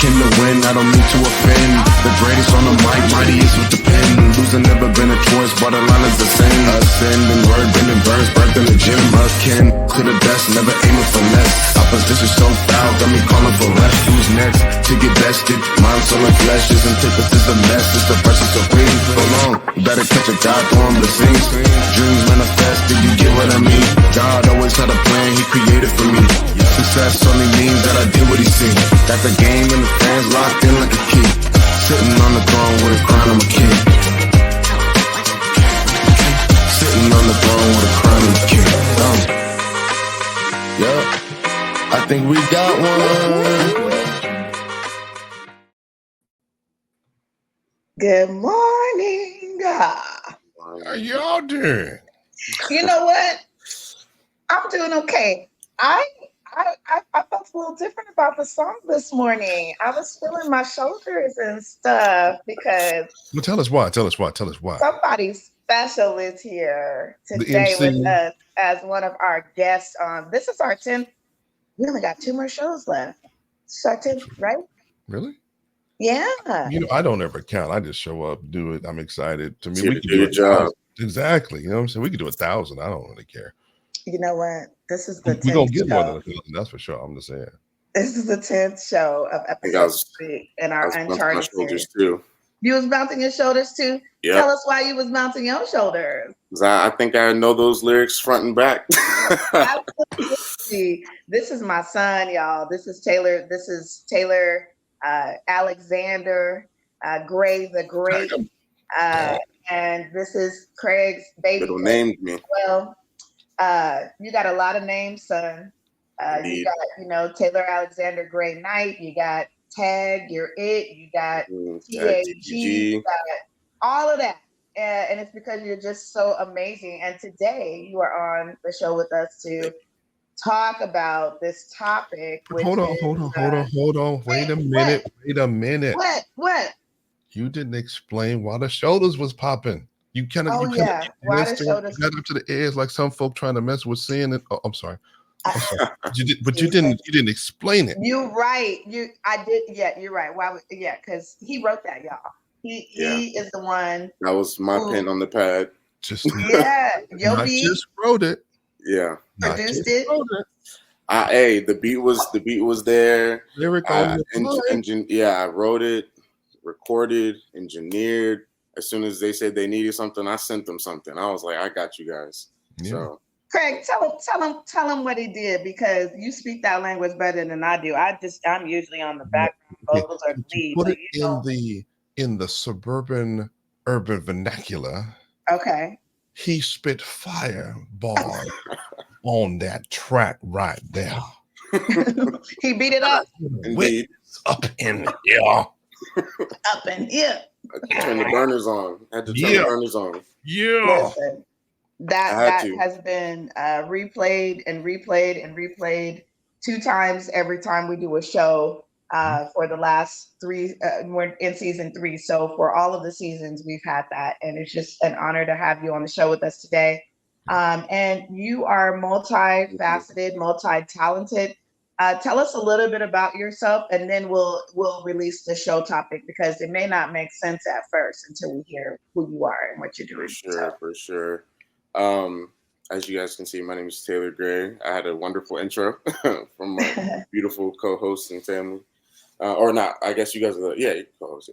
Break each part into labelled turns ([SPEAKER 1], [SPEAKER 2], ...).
[SPEAKER 1] in the wind, I don't mean to offend. The greatest on the mic, mightiest with the pen. Losing never been a choice, but a line is the same. Ascending, word, bending verse, birth in the gym. Akin to the best, never aiming for less. Opposition so foul, got me calling for rest. Who's next to get bested? Mind, soul, and flesh is antithesis of mess. It's the verses of reading so long. You better catch a God through him to sing. Dreams manifested, you get what I mean? God always had a plan, he created for me. Success only means that I did what he seen. Got the game and the fans locked in like a key. Sitting on the throne with a crown, I'm a king. Sitting on the throne with a crown, I'm a king. Yeah, I think we got one.
[SPEAKER 2] Good morning.
[SPEAKER 3] How y'all doing?
[SPEAKER 2] You know what? I'm doing okay. I felt a little different about the song this morning. I was feeling my shoulders and stuff because
[SPEAKER 3] Well, tell us why.
[SPEAKER 2] somebody special is here today with us as one of our guests. This is our 10th. We only got 2 more shows left. It's our 10th, right?
[SPEAKER 3] Really?
[SPEAKER 2] Yeah.
[SPEAKER 3] You know, I don't ever count. I just show up, do it. I'm excited. To me, we can
[SPEAKER 4] do your job.
[SPEAKER 3] Exactly. You know what I'm saying? We can do 1,000. I don't really care.
[SPEAKER 2] You know what? This is the 10th
[SPEAKER 3] We're gonna get
[SPEAKER 2] show.
[SPEAKER 3] more than 1,000. That's for sure. I'm just saying.
[SPEAKER 2] This is the 10th show of episode 3 in our Uncharted series.
[SPEAKER 4] Too.
[SPEAKER 2] You was mounting your shoulders too?
[SPEAKER 4] Yep.
[SPEAKER 2] Tell us why you was mounting your shoulders.
[SPEAKER 4] I think I know those lyrics front and back.
[SPEAKER 2] Absolutely. This is my son, y'all. This is Taylor. Alexander Gray the Great. And this is Craig's baby.
[SPEAKER 4] Little named me.
[SPEAKER 2] Well, you got a lot of names, son. You got, Taylor Alexander Gray Knight. You got Tag, you're it. You got TAG. You got all of that. And it's because you're just so amazing. And today you are on the show with us to talk about this topic.
[SPEAKER 3] Hold on. Wait a minute.
[SPEAKER 2] What?
[SPEAKER 3] You didn't explain why the shoulders was popping. You kind of
[SPEAKER 2] why the shoulders
[SPEAKER 3] got up to the edge like some folk trying to mess with sin. And I'm sorry. You didn't explain it.
[SPEAKER 2] You're right. I did. Yeah, you're right. Why? Because he wrote that, y'all. He is the one.
[SPEAKER 4] That was my pen on the pad.
[SPEAKER 3] Just wrote it.
[SPEAKER 4] Yeah,
[SPEAKER 2] produced it.
[SPEAKER 4] The beat was there.
[SPEAKER 3] Lyric
[SPEAKER 4] I wrote it, recorded, engineered. As soon as they said they needed something, I sent them something. I was like, I got you guys. Yeah. So.
[SPEAKER 2] Craig, tell him what he did, because you speak that language better than I do. I'm usually on the background vocals or the lead.
[SPEAKER 3] Put it in the suburban urban vernacular.
[SPEAKER 2] Okay.
[SPEAKER 3] He spit fireball on that track right there.
[SPEAKER 2] He beat it up.
[SPEAKER 4] Indeed.
[SPEAKER 3] Up in here.
[SPEAKER 2] Up in here.
[SPEAKER 4] Turn the burners on. Had to turn the burners on.
[SPEAKER 3] Yeah.
[SPEAKER 2] Listen. That has been replayed and replayed and replayed 2 times every time we do a show for the last 3. We're in season 3, so for all of the seasons we've had that, and it's just an honor to have you on the show with us today. And you are multifaceted, multi-talented. Tell us a little bit about yourself, and then we'll release the show topic, because it may not make sense at first until we hear who you are and what you're doing.
[SPEAKER 4] For sure. As you guys can see, my name is Taylor Gray. I had a wonderful intro from my beautiful co-host and family. Or not, I guess you guys are your co-host,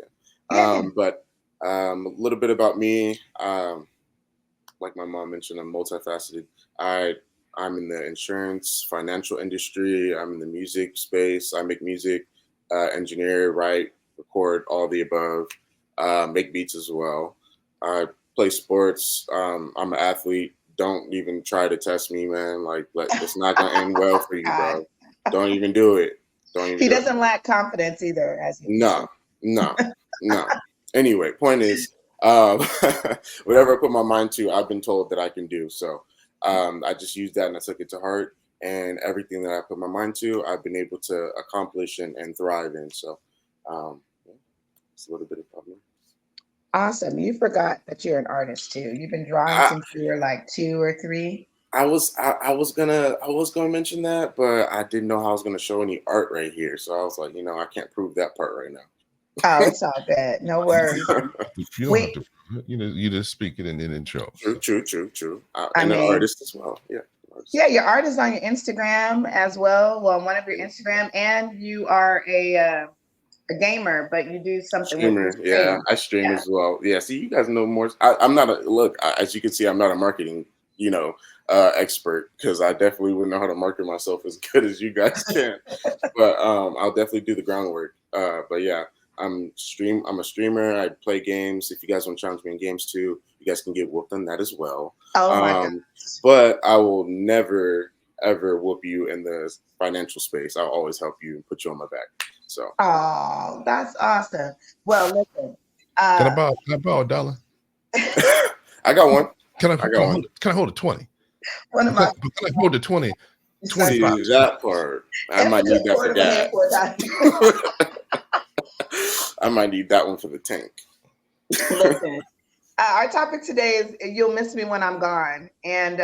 [SPEAKER 4] But a little bit about me. Like my mom mentioned, I'm multifaceted. I'm in the insurance, financial industry. I'm in the music space. I make music, engineer, write, record, all the above. Make beats as well. I play sports. I'm an athlete. Don't even try to test me, man. Like, it's not gonna end well for you, bro. Don't even do it.
[SPEAKER 2] He doesn't lack confidence either, as you
[SPEAKER 4] No. Anyway, point is, whatever I put my mind to, I've been told that I can do. So I just used that and I took it to heart. And everything that I put my mind to, I've been able to accomplish and thrive in. So it's a little bit about me.
[SPEAKER 2] Awesome. You forgot that you're an artist too. You've been drawing since you were like 2 or 3.
[SPEAKER 4] I was gonna mention that, but I didn't know how I was gonna show any art right here. So I was like, I can't prove that part right now.
[SPEAKER 2] Oh, it's all good. No worries.
[SPEAKER 3] You don't have to. You just speak it and then it shows.
[SPEAKER 4] True.
[SPEAKER 2] I
[SPEAKER 4] And an
[SPEAKER 2] mean,
[SPEAKER 4] artist as well. Yeah.
[SPEAKER 2] Yeah, your art is on your Instagram as well. Well, one of your Instagram, and you are a gamer, but you do something with your
[SPEAKER 4] Streamer, yeah,
[SPEAKER 2] stream.
[SPEAKER 4] I stream
[SPEAKER 2] Yeah.
[SPEAKER 4] as well. Yeah, see, you guys know more. I'm not as you can see, I'm not a marketing, expert because I definitely wouldn't know how to market myself as good as you guys can. But I'll definitely do the groundwork. But yeah, I'm a streamer. I play games. If you guys want to challenge me in games too, you guys can get whooped on that as well.
[SPEAKER 2] Oh my God.
[SPEAKER 4] But I will never ever whoop you in the financial space. I'll always help you and put you on my back. So.
[SPEAKER 2] Oh, that's awesome. Well, listen.
[SPEAKER 3] Can I borrow $1?
[SPEAKER 4] I got one.
[SPEAKER 3] Can I hold a 20?
[SPEAKER 2] One of my
[SPEAKER 3] Can I hold the 20?
[SPEAKER 4] See that part. I might need that for gas. I might need that one for the tank.
[SPEAKER 2] Listen, our topic today is "You'll Miss Me When I'm Gone," and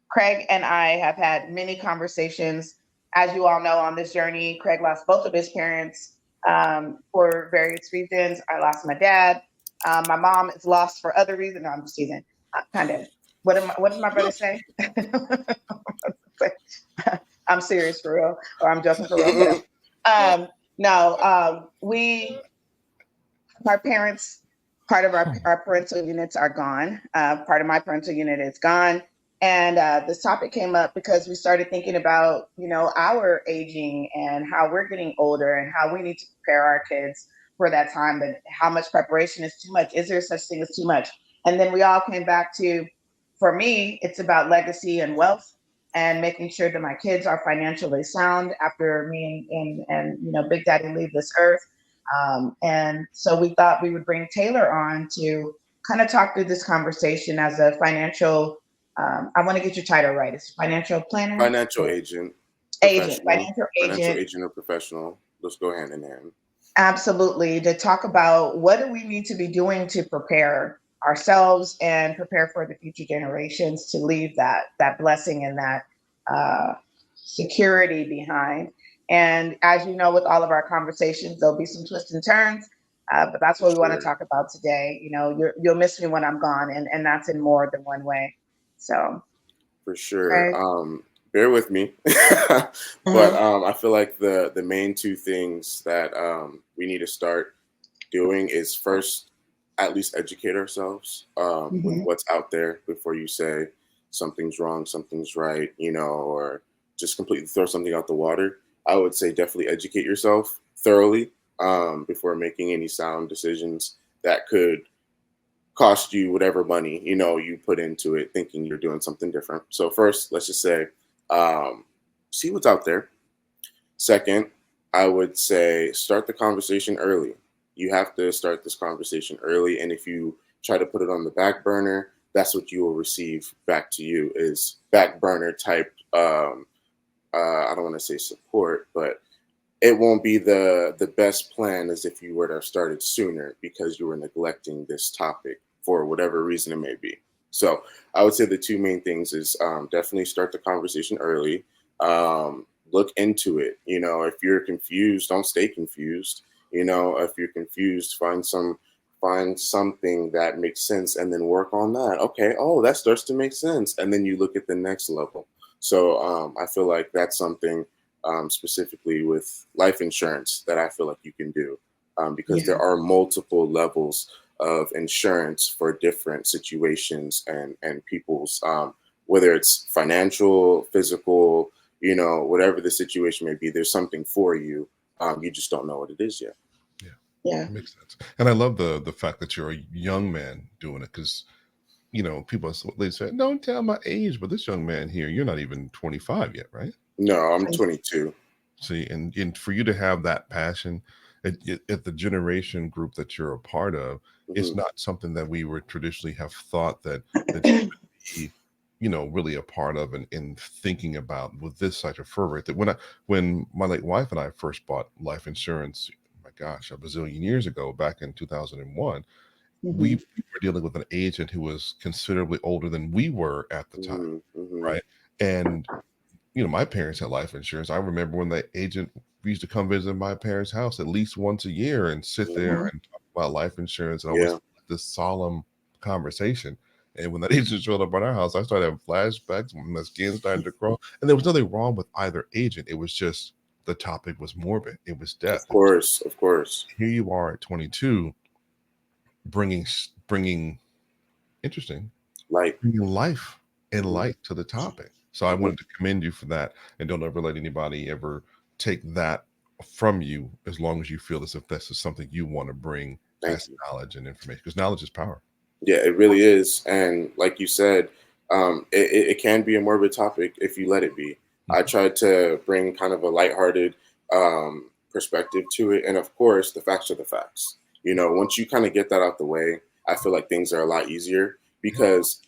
[SPEAKER 2] Craig and I have had many conversations. As you all know, on this journey, Craig lost both of his parents for various reasons. I lost my dad. My mom is lost for other reasons. No, I'm just teasing. Kind of. What did my brother say? I'm serious for real, or I'm joking for real. My parents, part of our parental units are gone. Part of my parental unit is gone. And this topic came up because we started thinking about, our aging and how we're getting older and how we need to prepare our kids for that time, but how much preparation is too much? Is there such thing as too much? And then we all came back to, for me, it's about legacy and wealth and making sure that my kids are financially sound after me and Big Daddy leave this earth. And so we thought we would bring Taylor on to kind of talk through this conversation as a financial I want to get your title right. It's financial planner?
[SPEAKER 4] Financial agent.
[SPEAKER 2] Financial
[SPEAKER 4] agent or professional. Let's go hand in hand.
[SPEAKER 2] Absolutely. To talk about what do we need to be doing to prepare ourselves and prepare for the future generations to leave that blessing and that security behind. And as you know, with all of our conversations, there'll be some twists and turns. But that's what we want to talk about today. You'll miss me when I'm gone, and that's in more than one way. So
[SPEAKER 4] for sure. Right. Bear with me. But I feel like the main two things that we need to start doing is first, at least educate ourselves with what's out there before you say something's wrong, something's right, or just completely throw something out the water. I would say definitely educate yourself thoroughly before making any sound decisions that could cost you whatever money you put into it thinking you're doing something different. So first, let's just say see what's out there. Second, I would say start the conversation early. You have to start this conversation early, and if you try to put it on the back burner, that's what you will receive back to you is back burner type I don't want to say support, but it won't be the best plan as if you were to have started sooner because you were neglecting this topic for whatever reason it may be. So I would say the two main things is definitely start the conversation early. Look into it. If you're confused, don't stay confused. If you're confused, find something that makes sense and then work on that. Okay. Oh, that starts to make sense. And then you look at the next level. So I feel like that's something specifically with life insurance that I feel like you can do because there are multiple levels of insurance for different situations and people's, whether it's financial, physical, whatever the situation may be, there's something for you. You just don't know what it is yet.
[SPEAKER 2] Yeah.
[SPEAKER 3] It makes sense. And I love the fact that you're a young man doing it because, people, they say, don't tell my age, but this young man here, you're not even 25 yet, right?
[SPEAKER 4] No, I'm 22.
[SPEAKER 3] See, and for you to have that passion at the generation group that you're a part of, it's not something that we would traditionally have thought that you would be, really a part of and thinking about with this such a fervor. That when my late wife and I first bought life insurance, my gosh, a bazillion years ago, back in 2001, we were dealing with an agent who was considerably older than we were at the time, right? And my parents had life insurance. I remember when the agent used to come visit my parents' house at least once a year and sit there and talk about life insurance, and always this solemn conversation. And when that agent showed up at our house, I started having flashbacks, my skin started to crawl. And there was nothing wrong with either agent. It was just the topic was morbid. It was death.
[SPEAKER 4] Of course.
[SPEAKER 3] Here you are at 22, bringing life and light to the topic. So I wanted to commend you for that, and don't ever let anybody ever take that from you, as long as you feel as if this is something you want to bring as knowledge and information, because knowledge is power.
[SPEAKER 4] Yeah, it really is. And like you said, it can be a morbid topic if you let it be. I tried to bring kind of a lighthearted perspective to it. And of course, the facts are the facts. Once you kind of get that out the way, I feel like things are a lot easier, because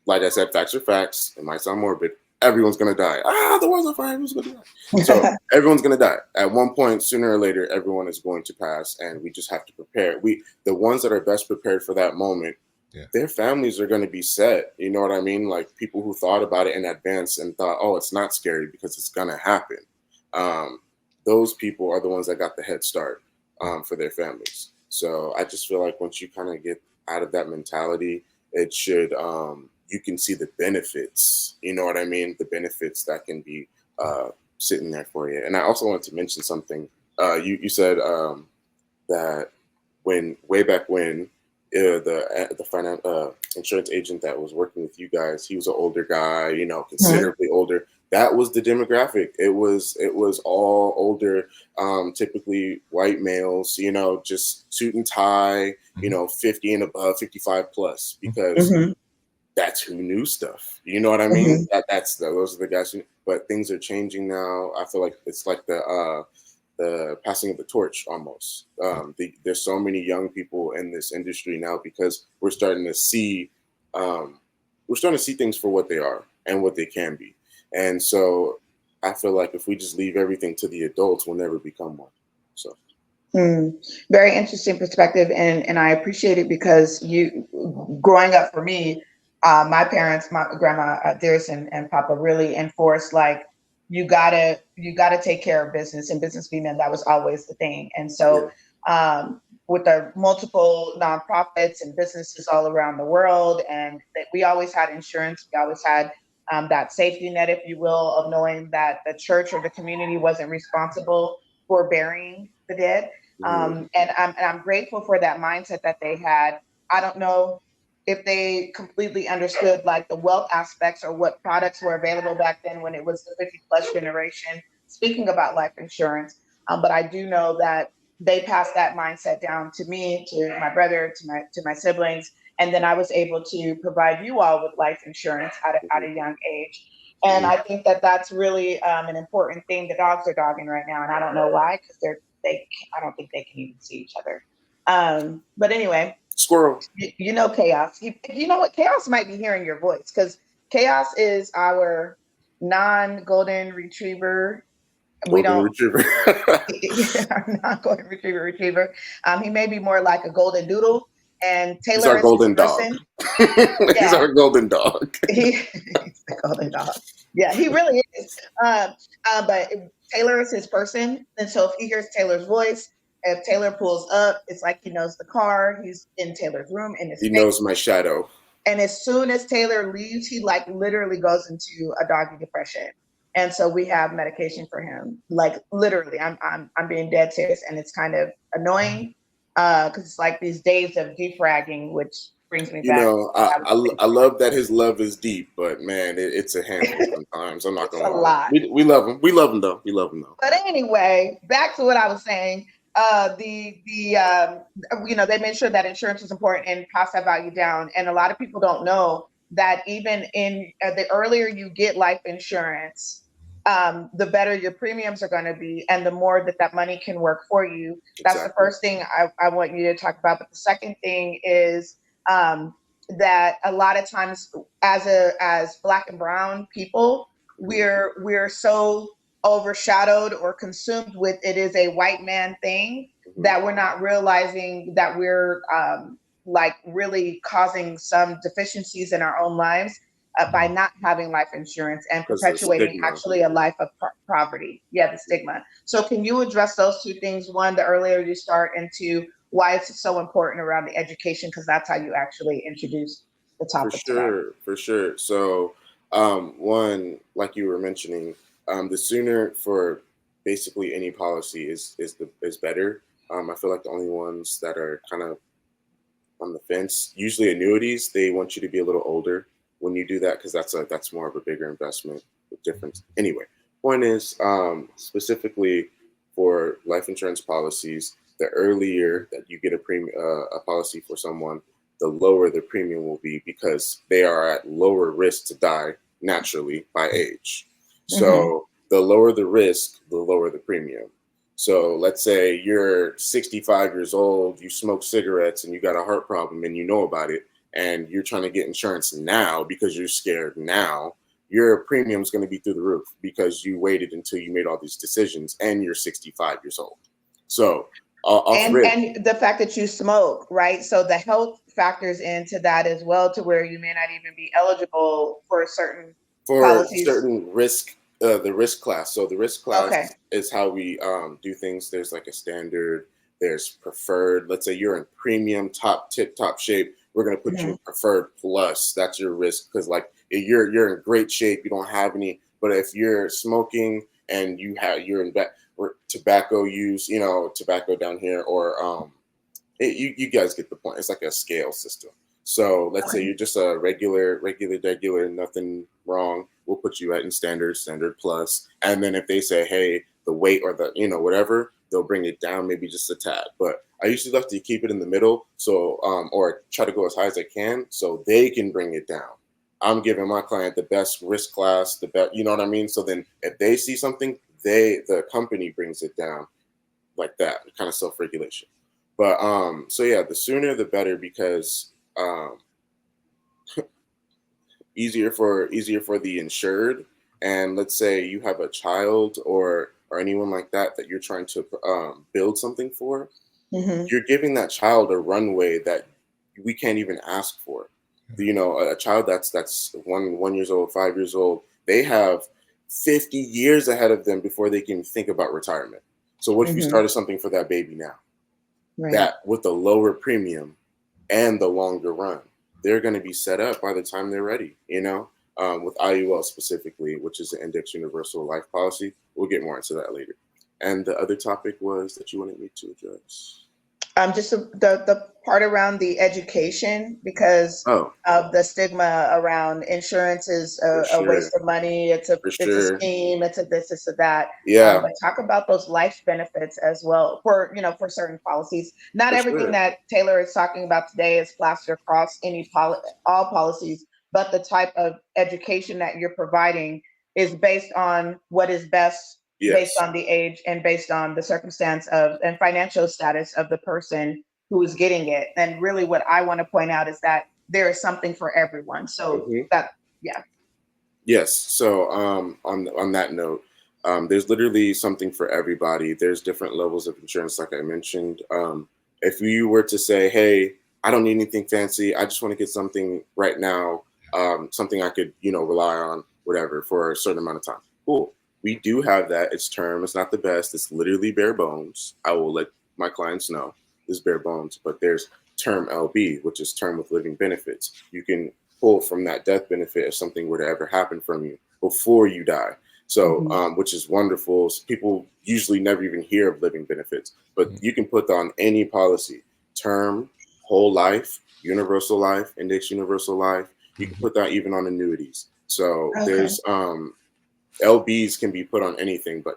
[SPEAKER 4] like I said, facts are facts. It might sound morbid. Everyone's going to die. The world's on fire. Everyone's going to die. So everyone's going to die. At one point, sooner or later, everyone is going to pass, and we just have to prepare. The ones that are best prepared for that moment, their families are going to be set. You know what I mean? Like people who thought about it in advance and thought, oh, it's not scary because it's going to happen. Those people are the ones that got the head start for their families. So I just feel like once you kind of get out of that mentality, it should you can see the benefits, you know what I mean? The benefits that can be sitting there for you. And I also wanted to mention something. You said that way back when the insurance agent that was working with you guys, he was an older guy, considerably older. That was the demographic. It was all older, typically white males, just suit and tie, 50 and above, 55 plus, because that's who knew stuff. You know what I mean? Those are the guys but things are changing now. I feel like it's like the passing of the torch almost. There's so many young people in this industry now, because we're starting to see things for what they are and what they can be. And so I feel like if we just leave everything to the adults, we'll never become one. So.
[SPEAKER 2] Very interesting perspective, and I appreciate it, because growing up for me, my parents, my grandma, Dearest and Papa, really enforced, like, you gotta take care of business, and business female, that was always the thing. And so with the multiple nonprofits and businesses all around the world, and that we always had insurance, we always had that safety net, if you will, of knowing that the church or the community wasn't responsible for burying the dead. And I'm grateful for that mindset that they had. I don't know if they completely understood like the wealth aspects or what products were available back then when it was the 50 plus generation, speaking about life insurance. But I do know that they passed that mindset down to me, to my brother, to my siblings. And then I was able to provide you all with life insurance at a young age. And I think that that's really an important thing. The dogs are dogging right now, and I don't know why, because I don't think they can even see each other. But anyway,
[SPEAKER 4] squirrel.
[SPEAKER 2] Chaos. You know what? Chaos might be hearing your voice, because Chaos is our non-golden retriever.
[SPEAKER 4] Retriever.
[SPEAKER 2] Not golden retriever. He may be more like a golden doodle, and Taylor
[SPEAKER 4] is our golden dog. He's our golden dog.
[SPEAKER 2] He's the golden dog. Yeah, he really is. But Taylor is his person, and so if he hears Taylor's voice, if Taylor pulls up, it's like he knows the car. He's in Taylor's room, and
[SPEAKER 4] he knows my shadow.
[SPEAKER 2] And as soon as Taylor leaves, he like literally goes into a doggy depression. And so we have medication for him. Like literally, I'm being dead serious, and it's kind of annoying because it's like these days of defragging, which brings me back.
[SPEAKER 4] I love that his love is deep, but man, it's a handful sometimes. I'm not gonna lie.
[SPEAKER 2] A lot.
[SPEAKER 4] We love him. We love him though.
[SPEAKER 2] But anyway, back to what I was saying. They made sure that insurance was important and passed that value down. And a lot of people don't know that even in the earlier you get life insurance, the better your premiums are going to be, and the more that money can work for you. That's exactly the first thing I want you to talk about. But the second thing is that a lot of times, as Black and Brown people, we're so overshadowed or consumed with it is a white man thing that we're not realizing that we're like really causing some deficiencies in our own lives by not having life insurance and perpetuating actually a life of poverty. Yeah, the stigma. So can you address those two things? One, the earlier you start, and two, why it's so important around the education, because that's how you actually introduce the topic today.
[SPEAKER 4] For sure. So one, like you were mentioning, the sooner for basically any policy is better. I feel like the only ones that are kind of on the fence, usually annuities, they want you to be a little older when you do that, because that's more of a bigger investment with difference. Anyway, point is, specifically for life insurance policies, the earlier that you get a policy for someone, the lower the premium will be, because they are at lower risk to die naturally by age. So the lower the risk, the lower the premium. So let's say you're 65 years old, you smoke cigarettes, and you got a heart problem, and you know about it, and you're trying to get insurance now because you're scared now. Your premium is going to be through the roof because you waited until you made all these decisions, and you're 65 years old. So
[SPEAKER 2] and the fact that you smoke, right? So the health factors into that as well, to where you may not even be eligible for certain policies.
[SPEAKER 4] Certain risk, the risk class. So the risk class is how we do things. There's like a standard, there's preferred. Let's say you're in premium, tip top shape. We're going to put you in preferred plus. That's your risk, because like you're in great shape, you don't have any. But if you're smoking and you're in tobacco use, tobacco down here, or you guys get the point. It's like a scale system. So let's say you're just a regular, nothing wrong. We'll put you in standard plus. And then if they say, hey, the weight or the, whatever, they'll bring it down maybe just a tad. But I usually like to keep it in the middle. So, or try to go as high as I can so they can bring it down. I'm giving my client the best risk class, the best, you know what I mean? So then if they see something, the company brings it down like that, kind of self-regulation. But so yeah, the sooner the better, because easier for the insured. And let's say you have a child or anyone like that you're trying to build something for. You're giving that child a runway that we can't even ask for. A child that's 1 years old, 5 years old, they have 50 years ahead of them before they can think about retirement. So what if you started something for that baby now? Right. That with the lower premium and the longer run, they're going to be set up by the time they're ready, with IUL specifically, which is the Index Universal Life Policy. We'll get more into that later. And the other topic was that you wanted me to address.
[SPEAKER 2] Just the part around the education, because of the stigma around insurance is a waste of money. It's a scheme. It's a this, it's a that.
[SPEAKER 4] Yeah.
[SPEAKER 2] But talk about those life benefits as well for certain policies. Not everything that Taylor is talking about today is plastered across all policies, but the type of education that you're providing is based on what is best. Yes. Based on the age and based on the circumstance and financial status of the person who is getting it. And really what I want to point out is that there is something for everyone. So
[SPEAKER 4] Yes. So on that note, there's literally something for everybody. There's different levels of insurance, like I mentioned. If you were to say, hey, I don't need anything fancy, I just want to get something right now, something I could, rely on, whatever, for a certain amount of time. Cool. We do have that. It's term. It's not the best. It's literally bare bones. I will let my clients know it's bare bones. But there's term LB, which is term with living benefits. You can pull from that death benefit if something were to ever happen from you before you die. So, which is wonderful. People usually never even hear of living benefits, but you can put that on any policy: term, whole life, universal life, index universal life. You can put that even on annuities. So there's LBs can be put on anything, but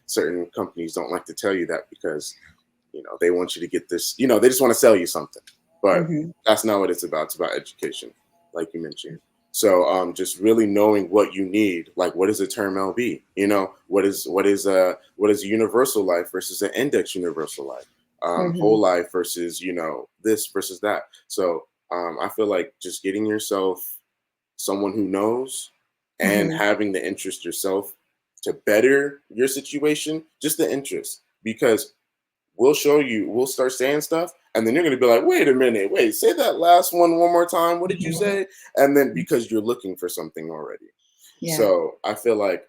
[SPEAKER 4] certain companies don't like to tell you that because they want you to get this, they just want to sell you something. But that's not what it's about. It's about education, like you mentioned. So just really knowing what you need, like what is a term LB? What is a universal life versus an index universal life? Whole life versus this versus that. So I feel like just getting yourself someone who knows and having the interest yourself to better your situation, just the interest, because we'll start saying stuff And then you're going to be like, wait a minute, say that last one more time. What did you say? And then because you're looking for something already. Yeah. So I feel like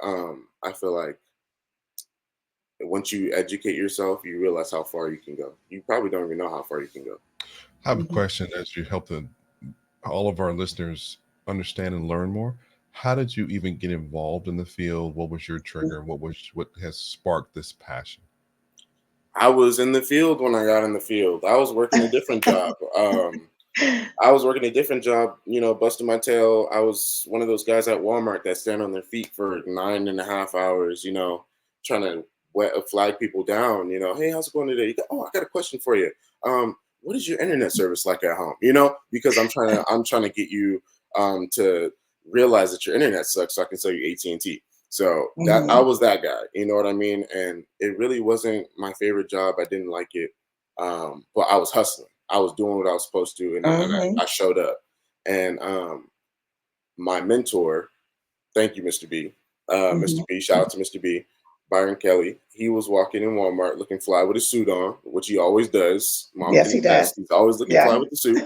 [SPEAKER 4] once you educate yourself, you realize how far you can go. You probably don't even know how far you can go.
[SPEAKER 3] I have a question as you help all of our listeners understand and learn more. How did you even get involved in the field? What was your trigger? What has sparked this passion?
[SPEAKER 4] I was in the field when I got in the field. I was working a different job. Busting my tail. I was one of those guys at Walmart that stand on their feet for 9.5 hours, trying to flag people down, hey, how's it going today? You go, oh, I got a question for you. What is your internet service like at home? Because I'm trying to get you to realize that your internet sucks so I can sell you AT&T. So that I was that guy, you know what I mean? And it really wasn't my favorite job. I didn't like it. But I was hustling. I was doing what I was supposed to, and I showed up. And my mentor, thank you, Mr. B. Mr. B, shout out to Mr. B, Byron Kelly. He was walking in Walmart looking fly with a suit on, which he always does.
[SPEAKER 2] Yes, he does.
[SPEAKER 4] He's always looking fly with the suit.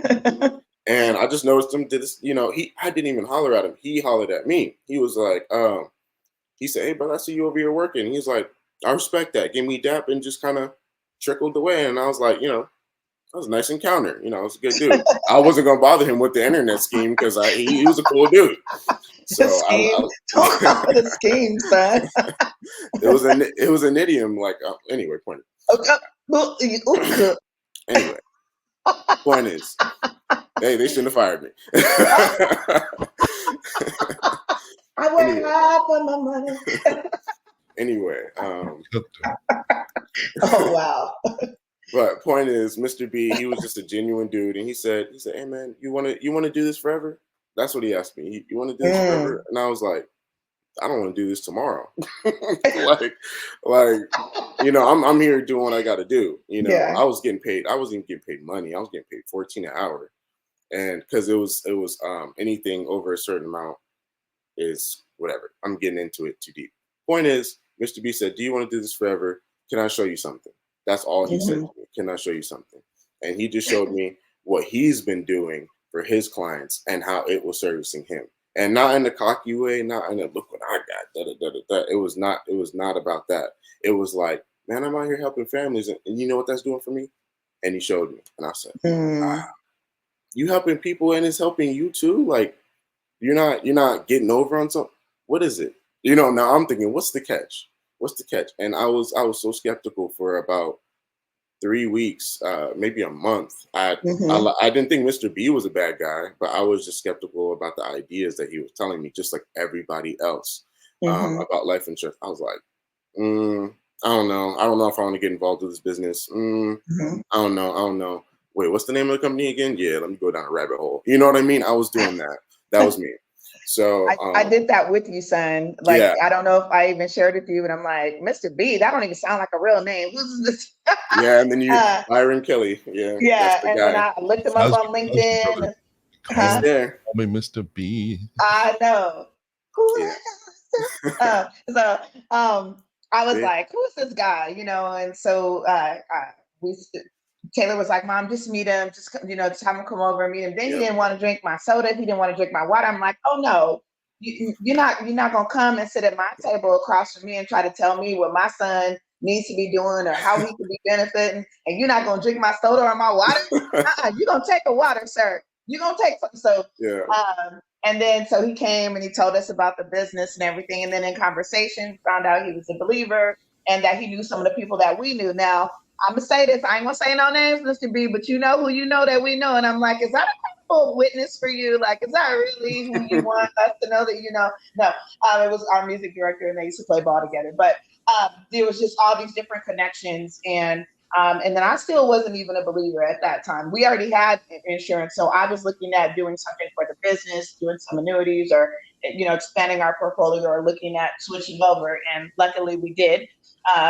[SPEAKER 4] And I just noticed him did this, I didn't even holler at him. He hollered at me. He was like, he said, hey, brother, I see you over here working. He's like, I respect that. Give me dap and just kind of trickled away. And I was like, that was a nice encounter. It was a good dude. I wasn't going to bother him with the internet scheme because he was a cool dude. So
[SPEAKER 2] Don't call it a scheme, son.
[SPEAKER 4] it was an idiom. Anyway, point. Anyway, point is, hey, they shouldn't have fired me.
[SPEAKER 2] I work hard for my money.
[SPEAKER 4] Anyway.
[SPEAKER 2] Oh wow.
[SPEAKER 4] But point is, Mr. B, he was just a genuine dude, and he said, hey man, you want to do this forever? That's what he asked me. You want to do this forever? And I was like, I don't want to do this tomorrow. I'm here doing what I got to do. I was getting paid. I wasn't even getting paid money. I was getting paid $14 an hour, and because it was anything over a certain amount is whatever. I'm getting into it too deep. Point is, Mr. B said, do you want to do this forever? Can I show you something? That's all he said to me. Can I show you something? And he just showed me what he's been doing for his clients and how it was servicing him. And not in a cocky way, not in a look what I got. It was not about that. It was like, man, I'm out here helping families, and you know what that's doing for me? And he showed me, and I said, wow, you helping people and it's helping you too? Like, you're not getting over on something. What is it? Now I'm thinking, what's the catch? What's the catch? And I was so skeptical for about 3 weeks, maybe a month. I didn't think Mr. B was a bad guy, but I was just skeptical about the ideas that he was telling me, just like everybody else, about life insurance. I was like, I don't know. I don't know if I want to get involved with this business. I don't know. Wait, what's the name of the company again? Yeah, let me go down a rabbit hole. You know what I mean? I was doing that. That was me. So
[SPEAKER 2] I did that with you, son. Like, yeah. I don't know if I even shared it with you, but I'm like, Mr. B, that don't even sound like a real name. Who's this?
[SPEAKER 4] Yeah, and then you, Byron Kelly. Yeah.
[SPEAKER 2] Yeah, and then I looked him up on LinkedIn.
[SPEAKER 3] He's there. Call me Mr. B.
[SPEAKER 2] I know. I was like, who is this guy? And so Taylor was like, Mom, just meet him. Just have him come over and meet him. Then he didn't want to drink my soda. He didn't want to drink my water. I'm like, oh no, you're not gonna come and sit at my table across from me and try to tell me what my son needs to be doing or how he could be benefiting, and you're not gonna drink my soda or my water. You're gonna take a water, sir. You're gonna take so. Yeah. And then so he came and he told us about the business and everything. And then in conversation, found out he was a believer and that he knew some of the people that we knew. Now, I'm going to say this. I ain't going to say no names, Mr. B, but you know who you know that we know. And I'm like, is that a credible witness for you? Like, is that really who you want us to know that you know? No, it was our music director and they used to play ball together. But there was just all these different connections. And then I still wasn't even a believer at that time. We already had insurance. So I was looking at doing something for the business, doing some annuities or, expanding our portfolio or looking at switching over. And luckily we did.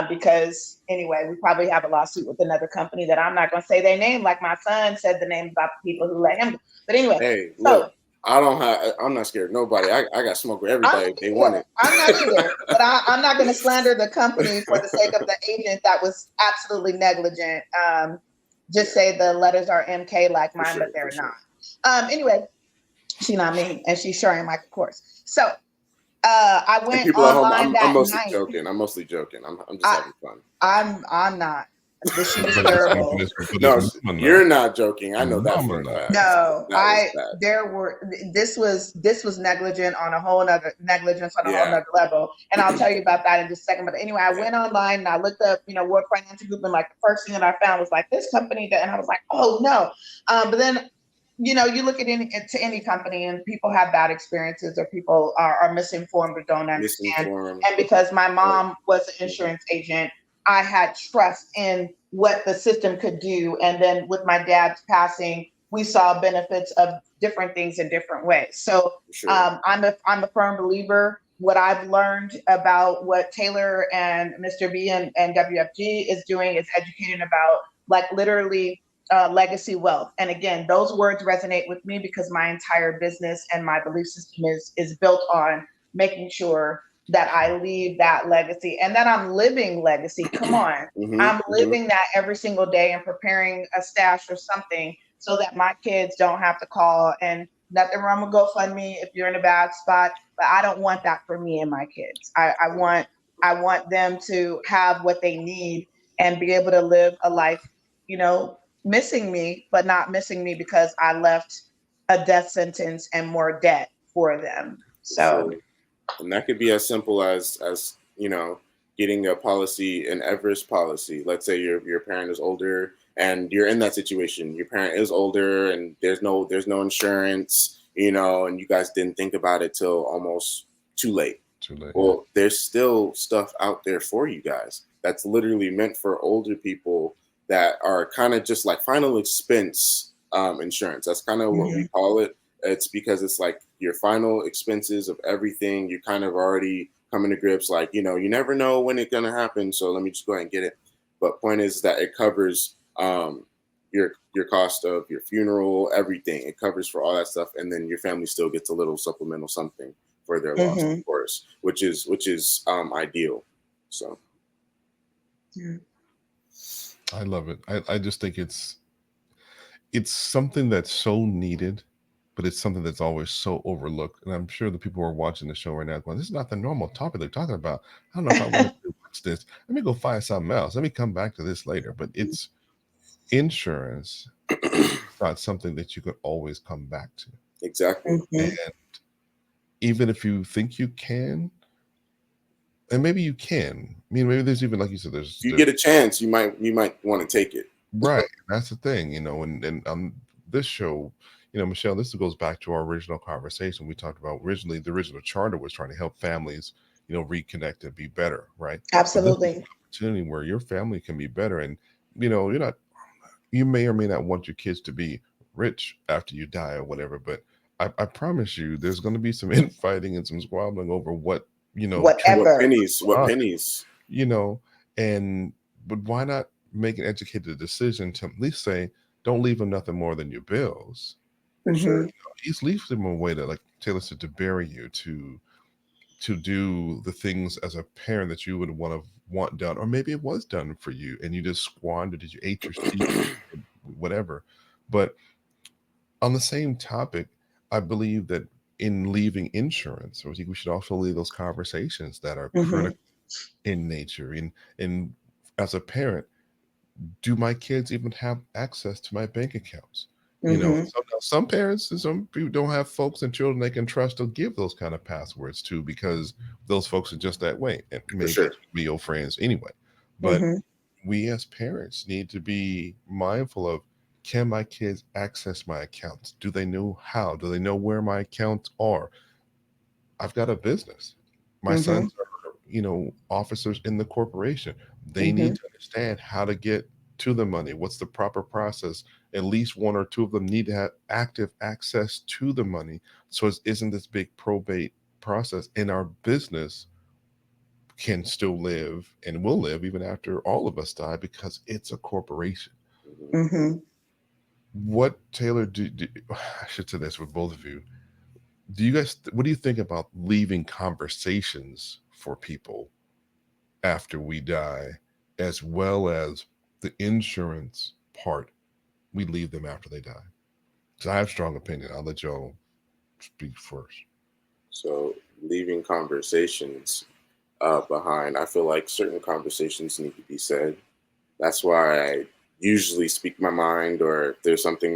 [SPEAKER 2] Because anyway, we probably have a lawsuit with another company that I'm not going to say their name, like my son said the name about the people who let him. But anyway,
[SPEAKER 4] hey, look, I'm not scared of nobody. I got smoke with everybody if they want it.
[SPEAKER 2] I'm not either, but I'm not going to slander the company for the sake of the agent that was absolutely negligent. just say the letters are MK like mine, but they're not. Anyway, she's not me, and she's sharing my course. So I went
[SPEAKER 4] people
[SPEAKER 2] online
[SPEAKER 4] at home, I'm
[SPEAKER 2] that
[SPEAKER 4] mostly
[SPEAKER 2] night.
[SPEAKER 4] joking. I'm mostly joking. I'm just having fun.
[SPEAKER 2] I'm not. This shit is terrible.
[SPEAKER 4] No, you're not joking. I know that for a fact.
[SPEAKER 2] No, this was negligent on a whole nother level. And I'll tell you about that in just a second. But anyway, I went online and I looked up, what financial group, and like the first thing that I found was like this company and I was like, oh no. But then, you look at any company and people have bad experiences or people are misinformed or don't understand. And because my mom was an insurance agent, I had trust in what the system could do. And then with my dad's passing, we saw benefits of different things in different ways. So I'm a firm believer. What I've learned about what Taylor and Mr. B and WFG is doing is educating about like literally legacy wealth. And again, those words resonate with me because my entire business and my belief system is built on making sure that I leave that legacy and that I'm living legacy. Come on. I'm living that every single day and preparing a stash or something so that my kids don't have to call. And nothing wrong with GoFundMe if you're in a bad spot, but I don't want that for me and my kids. I want them to have what they need and be able to live a life, missing me, but not missing me because I left a death sentence and more debt for them. So.
[SPEAKER 4] And that could be as simple as getting a policy, an Everest policy. Let's say your parent is older and you're in that situation. Your parent is older and there's no insurance, and you guys didn't think about it till almost too late. Well, there's still stuff out there for you guys that's literally meant for older people that are kind of just like final expense insurance. That's kind of what we call it. It's because it's like your final expenses of everything. You kind of already coming to grips, like, you never know when it's going to happen. So let me just go ahead and get it. But point is that it covers your cost of your funeral, everything. It covers for all that stuff. And then your family still gets a little supplemental something for their loss, of course, which is ideal. So.
[SPEAKER 3] I love it. I just think it's something that's so needed, but it's something that's always so overlooked. And I'm sure the people who are watching the show right now going, this is not the normal topic they're talking about. I don't know if I want to watch this. Let me go find something else. Let me come back to this later. But it's insurance. It's not something that you could always come back to.
[SPEAKER 4] Exactly.
[SPEAKER 3] And even if you think you can, and maybe you can. I mean, maybe there's even, like you said,
[SPEAKER 4] if you get a chance, you might want to take it.
[SPEAKER 3] Right. That's the thing, and on this show, Michelle, this goes back to our original conversation. We talked about originally, the original charter was trying to help families, reconnect and be better, right?
[SPEAKER 2] Absolutely.
[SPEAKER 3] An opportunity where your family can be better. And, you may or may not want your kids to be rich after you die or whatever, but I promise you there's going to be some infighting and some squabbling over what
[SPEAKER 4] pennies,
[SPEAKER 3] but why not make an educated decision to at least say, don't leave them nothing more than your bills.
[SPEAKER 4] Sure.
[SPEAKER 3] At least leave them a way to, like Taylor said, to bury you, to do the things as a parent that you would want done, or maybe it was done for you and you just squandered it, you ate your teeth, whatever. But on the same topic, I believe that in leaving insurance, I think we should also leave those conversations that are critical in nature. And as a parent, do my kids even have access to my bank accounts? Some parents and some people don't have folks and children they can trust to give those kind of passwords to, because those folks are just that way. And maybe be your friends anyway. But we as parents need to be mindful of, can my kids access my accounts? Do they know how? Do they know where my accounts are? I've got a business. My sons are, officers in the corporation. They need to understand how to get to the money. What's the proper process? At least one or two of them need to have active access to the money. So it isn't this big probate process. And our business can still live and will live even after all of us die, because it's a corporation. What, Taylor, I should say this with both of you. What do you think about leaving conversations for people after we die, as well as the insurance part we leave them after they die. So I have strong opinion. I'll let y'all speak first.
[SPEAKER 4] So leaving conversations behind, I feel like certain conversations need to be said. That's why I usually speak my mind, or if there's something,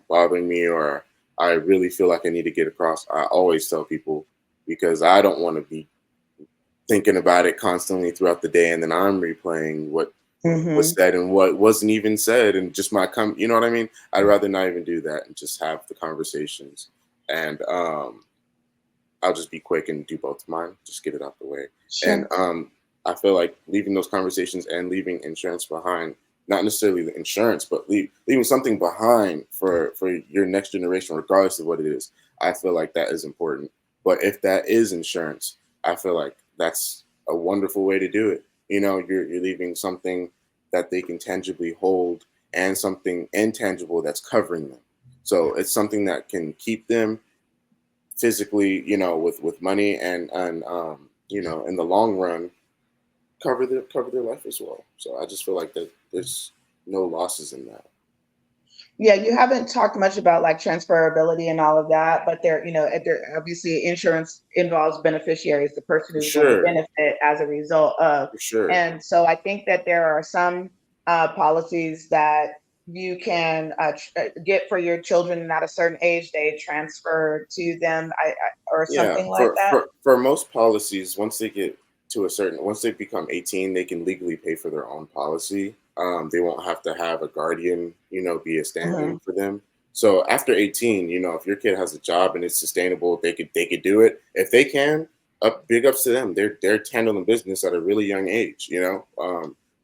[SPEAKER 4] bothering me, or I really feel like I need to get across, I always tell people, because I don't want to be thinking about it constantly throughout the day, and then I'm replaying what was said and what wasn't even said, and just you know what I mean? I'd rather not even do that and just have the conversations. And I'll just be quick and do both of mine, just get it out the way.
[SPEAKER 2] Sure.
[SPEAKER 4] And I feel like leaving those conversations and leaving insurance behind, not necessarily the insurance, but leaving something behind for your next generation, regardless of what it is. I feel like that is important. But if that is insurance, I feel like that's a wonderful way to do it. You're leaving something that they can tangibly hold, and something intangible that's covering them. So it's something that can keep them physically, with money, and in the long run, cover their life as well. So I just feel like that there's no losses in that.
[SPEAKER 2] Yeah, you haven't talked much about like transferability and all of that, but there obviously insurance involves beneficiaries, the person
[SPEAKER 4] For
[SPEAKER 2] who's going to
[SPEAKER 4] sure.
[SPEAKER 2] benefit as a result of.
[SPEAKER 4] For sure.
[SPEAKER 2] And so I think that there are some policies that you can get for your children, and at a certain age they transfer to them, or
[SPEAKER 4] Yeah,
[SPEAKER 2] something like that.
[SPEAKER 4] for most policies, once they become 18, they can legally pay for their own policy. They won't have to have a guardian, be a stand-in for them. So after 18, if your kid has a job and it's sustainable, they could do it. If they can, big ups to them. They're handling business at a really young age,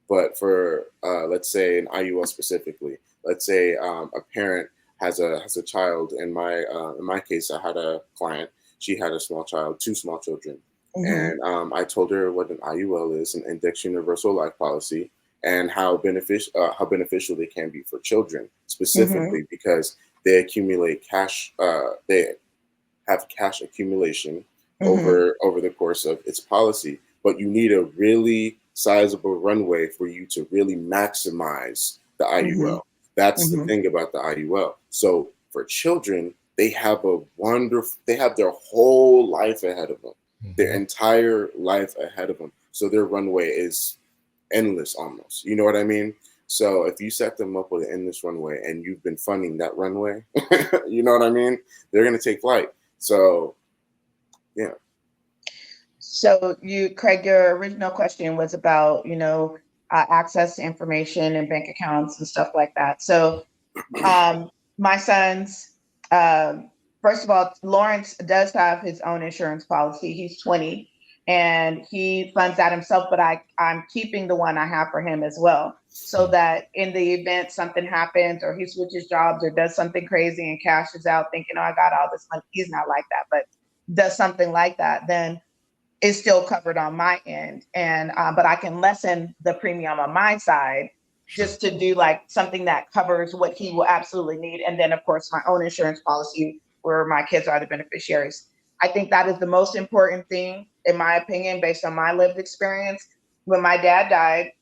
[SPEAKER 4] But for let's say an IUL specifically, let's say a parent has a child. In my case, I had a client. She had a small child, 2 small children, and I told her what an IUL is, an Index Universal Life Policy, and how beneficial they can be for children, specifically because they accumulate cash. They have cash accumulation over the course of its policy, but you need a really sizable runway for you to really maximize the IUL. That's the thing about the IUL. So for children, they have their whole life ahead of them, their entire life ahead of them. So their runway is endless almost. You know what I mean? So if you set them up with an endless runway and you've been funding that runway, you know what I mean? They're going to take flight. So, yeah.
[SPEAKER 2] So Craig, your original question was about, access to information and bank accounts and stuff like that. So my sons, first of all, Lawrence does have his own insurance policy. He's 20 and he funds that himself, but I'm keeping the one I have for him as well. So that in the event something happens or he switches jobs or does something crazy and cashes out thinking, oh, I got all this money. He's not like that, but does something like that, then it's still covered on my end. And but I can lessen the premium on my side just to do like something that covers what he will absolutely need. And then of course my own insurance policy where my kids are the beneficiaries. I think that is the most important thing, in my opinion, based on my lived experience. When my dad died,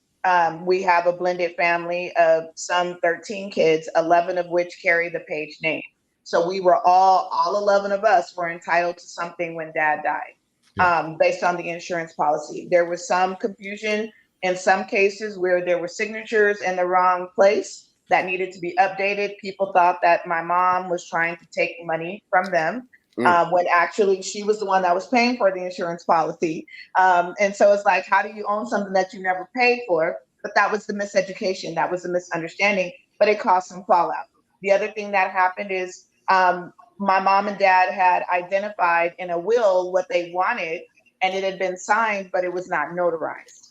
[SPEAKER 2] we have a blended family of some 13 kids, 11 of which carry the Page name. So we were all 11 of us were entitled to something when dad died, based on the insurance policy. There was some confusion in some cases where there were signatures in the wrong place that needed to be updated. People thought that my mom was trying to take money from them, when actually she was the one that was paying for the insurance policy. And so it's like, how do you own something that you never paid for? But that was the miseducation, that was the misunderstanding, but it caused some fallout. The other thing that happened is my mom and dad had identified in a will what they wanted, and it had been signed, but it was not notarized.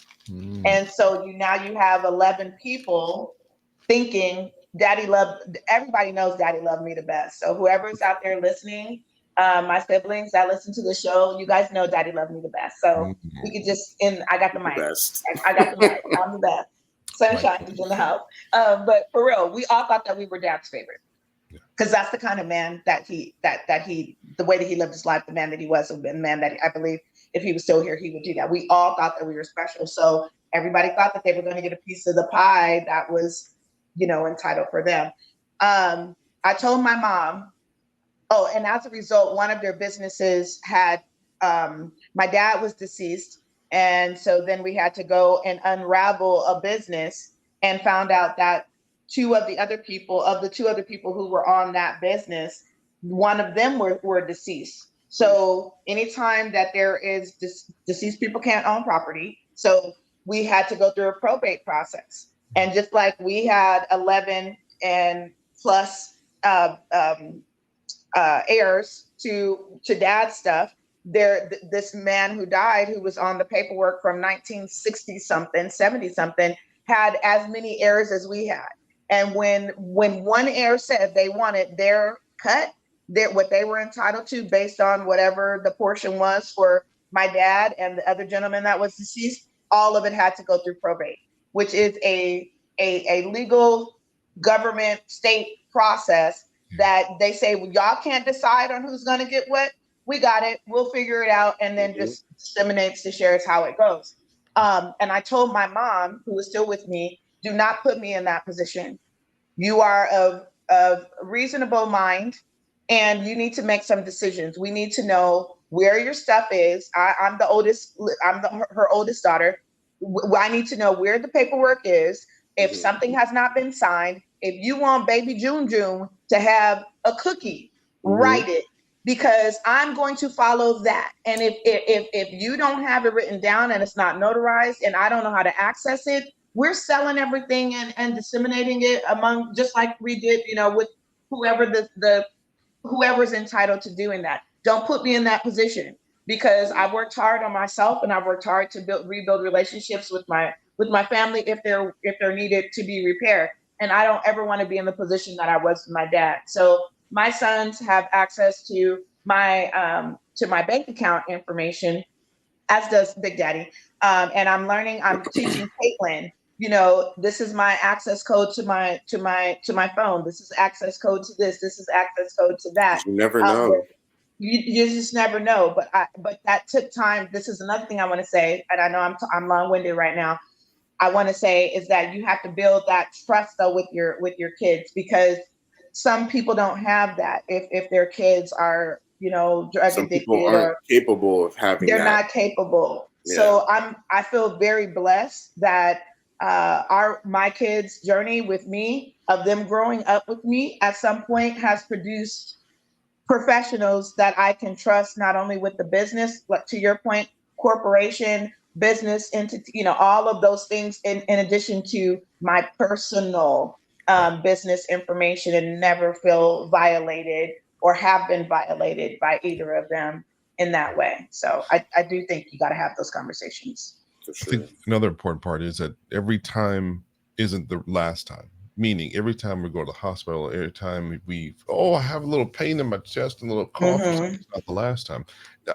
[SPEAKER 2] And so now you have 11 people thinking everybody knows daddy loved me the best. So whoever's out there listening, my siblings that listen to the show, you guys know daddy loved me the best. So we could I got the mic. I got the mic. I'm the best. Sunshine is in the house. But for real, we all thought that we were dad's favorite. Because that's the kind of man that the way that he lived his life, the man that he was, the man that I believe if he was still here, he would do that. We all thought that we were special. So everybody thought that they were going to get a piece of the pie that was, entitled for them. I told my mom. Oh, and as a result, one of their businesses had, my dad was deceased. And so then we had to go and unravel a business and found out that the two other people who were on that business, one of them were deceased. So anytime that there is deceased people can't own property. So we had to go through a probate process. And just like we had 11 and plus heirs to dad's stuff, this man who died, who was on the paperwork from 1960 something, 70 something, had as many heirs as we had. And when one heir said they wanted their cut, what they were entitled to based on whatever the portion was for my dad and the other gentleman that was deceased, all of it had to go through probate, which is a legal government state process that they say, well, y'all can't decide on who's going to get what. We got it. We'll figure it out. And then just disseminates to shares how it goes. And I told my mom, who was still with me, do not put me in that position. You are of reasonable mind and you need to make some decisions. We need to know where your stuff is. I'm the oldest. Her oldest daughter. I need to know where the paperwork is. If something has not been signed, if you want baby June to have a cookie, write it, because I'm going to follow that. And if you don't have it written down and it's not notarized and I don't know how to access it, we're selling everything and disseminating it among, just like we did, with whoever whoever's entitled to doing that. Don't put me in that position, because I've worked hard on myself and I've worked hard to rebuild relationships with my family if they're needed to be repaired. And I don't ever want to be in the position that I was with my dad. So my sons have access to my bank account information, as does Big Daddy. And I'm teaching Caitlin, this is my access code to my phone. This is access code to this. This is access code to that.
[SPEAKER 4] You never know.
[SPEAKER 2] You just never know. But that took time. This is another thing I want to say, and I know I'm long-winded right now. I want to say is that you have to build that trust though with your kids, because some people don't have that. If their kids are, drug
[SPEAKER 4] some
[SPEAKER 2] addicted
[SPEAKER 4] people aren't capable of having
[SPEAKER 2] they're
[SPEAKER 4] that.
[SPEAKER 2] not capable.
[SPEAKER 4] Yeah.
[SPEAKER 2] So I feel very blessed that my kids' journey with me, of them growing up with me, at some point has produced professionals that I can trust, not only with the business, but to your point, corporation, business entity, all of those things in addition to my personal business information, and never feel violated or have been violated by either of them in that way. So I do think you got to have those conversations.
[SPEAKER 4] For sure.
[SPEAKER 3] I think another important part is that every time isn't the last time. Meaning every time we go to the hospital, every time I have a little pain in my chest and a little cough, it's not the last time.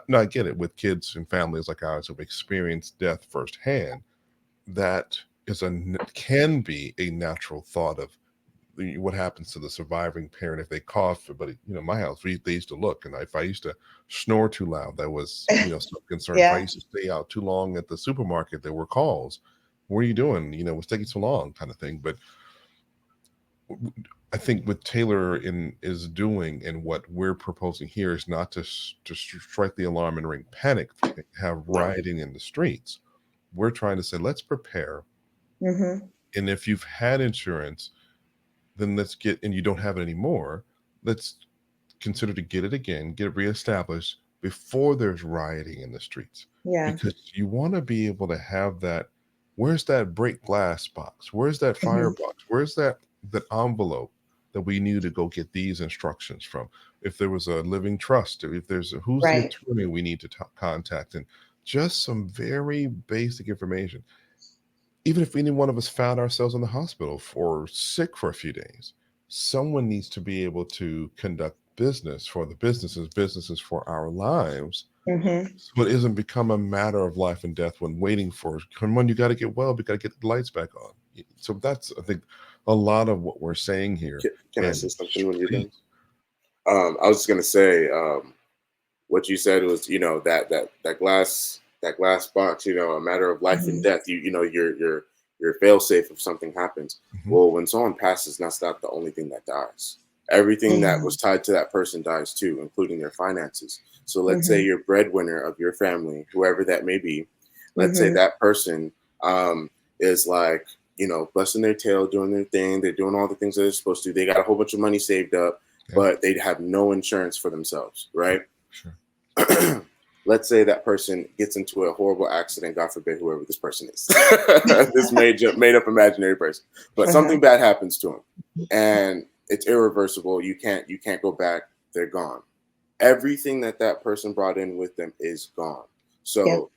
[SPEAKER 3] No, I get it. With kids and families like ours who've experienced death firsthand, that can be a natural thought of what happens to the surviving parent if they cough. But my house, they used to look, and if I used to snore too loud, that was some concern.
[SPEAKER 2] Yeah.
[SPEAKER 3] If I used to stay out too long at the supermarket, there were calls. What are you doing? What's taking so long, kind of thing. But I think what Taylor is doing and what we're proposing here is not to strike the alarm and ring panic, have rioting in the streets. We're trying to say, let's prepare. And if you've had insurance, then and you don't have it anymore, let's consider to get it again, get it reestablished before there's rioting in the streets.
[SPEAKER 2] Yeah.
[SPEAKER 3] Because you want to be able to have that. Where's that break glass box? Where's that fire box? Where's that envelope that we knew to go get these instructions from? If there was a living trust, if there's who's the attorney we need to contact, and just some very basic information. Even if any one of us found ourselves in the hospital or sick for a few days, someone needs to be able to conduct business for the businesses for our lives. So it isn't become a matter of life and death when waiting for, come on, you got to get well, we got to get the lights back on. So that's, I think, a lot of what we're saying here.
[SPEAKER 4] Can I say something when you're done? I was just going to say, what you said was, that glass box, a matter of life and death. You're fail-safe if something happens. Well, when someone passes, that's not the only thing that dies. Everything that was tied to that person dies too, including their finances. So let's say you're breadwinner of your family, whoever that may be. Let's say that person is like, busting their tail, doing their thing. They're doing all the things that they're supposed to. They got a whole bunch of money saved up, but they have no insurance for themselves, right?
[SPEAKER 3] Sure.
[SPEAKER 4] Let's say that person gets into a horrible accident, God forbid, whoever this person is, this made up imaginary person, but something bad happens to him and it's irreversible. You can't go back. They're gone. Everything that person brought in with them is gone. So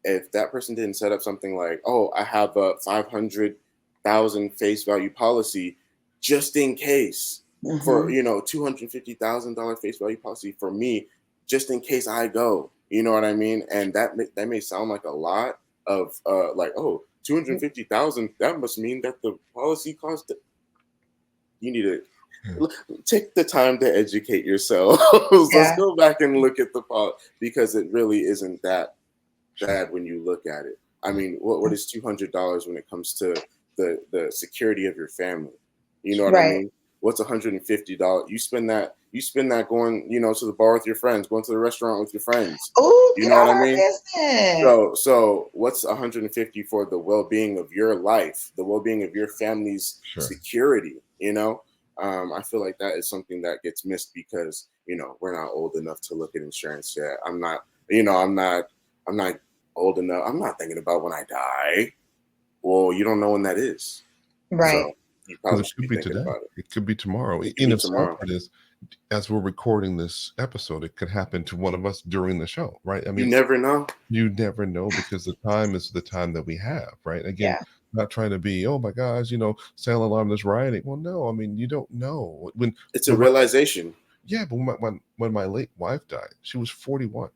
[SPEAKER 4] if that person didn't set up something like, oh, I have a 500,000 face value policy just in case for, $250,000 face value policy for me, just in case I go, you know what I mean? And that may sound like a lot of like, oh, 250,000, that must mean that the policy cost. You need to take the time to educate yourselves. Let's go back and look at the policy, because it really isn't that bad when you look at it. I mean, what is $200 when it comes to the security of your family? You know what I mean? What's $150? You spend that going, to the bar with your friends, going to the restaurant with your friends.
[SPEAKER 2] Oh,
[SPEAKER 4] you know what I mean? So what's $150 for the well-being of your life, the well-being of your family's security? I feel like that is something that gets missed because, we're not old enough to look at insurance yet. I'm not old enough. I'm not thinking about when I die. Well, you don't know when that is.
[SPEAKER 2] Right.
[SPEAKER 4] So you probably
[SPEAKER 3] it could be today. It could be tomorrow. As we're recording this episode, it could happen to one of us during the show, right? I mean,
[SPEAKER 4] you never know.
[SPEAKER 3] You never know, because the time is the time that we have, right? Again, not trying to be, oh my gosh, sound alarm, there's rioting. Well, no, I mean, you don't know when
[SPEAKER 4] it's a realization.
[SPEAKER 3] Yeah, but when my late wife died, she was 41.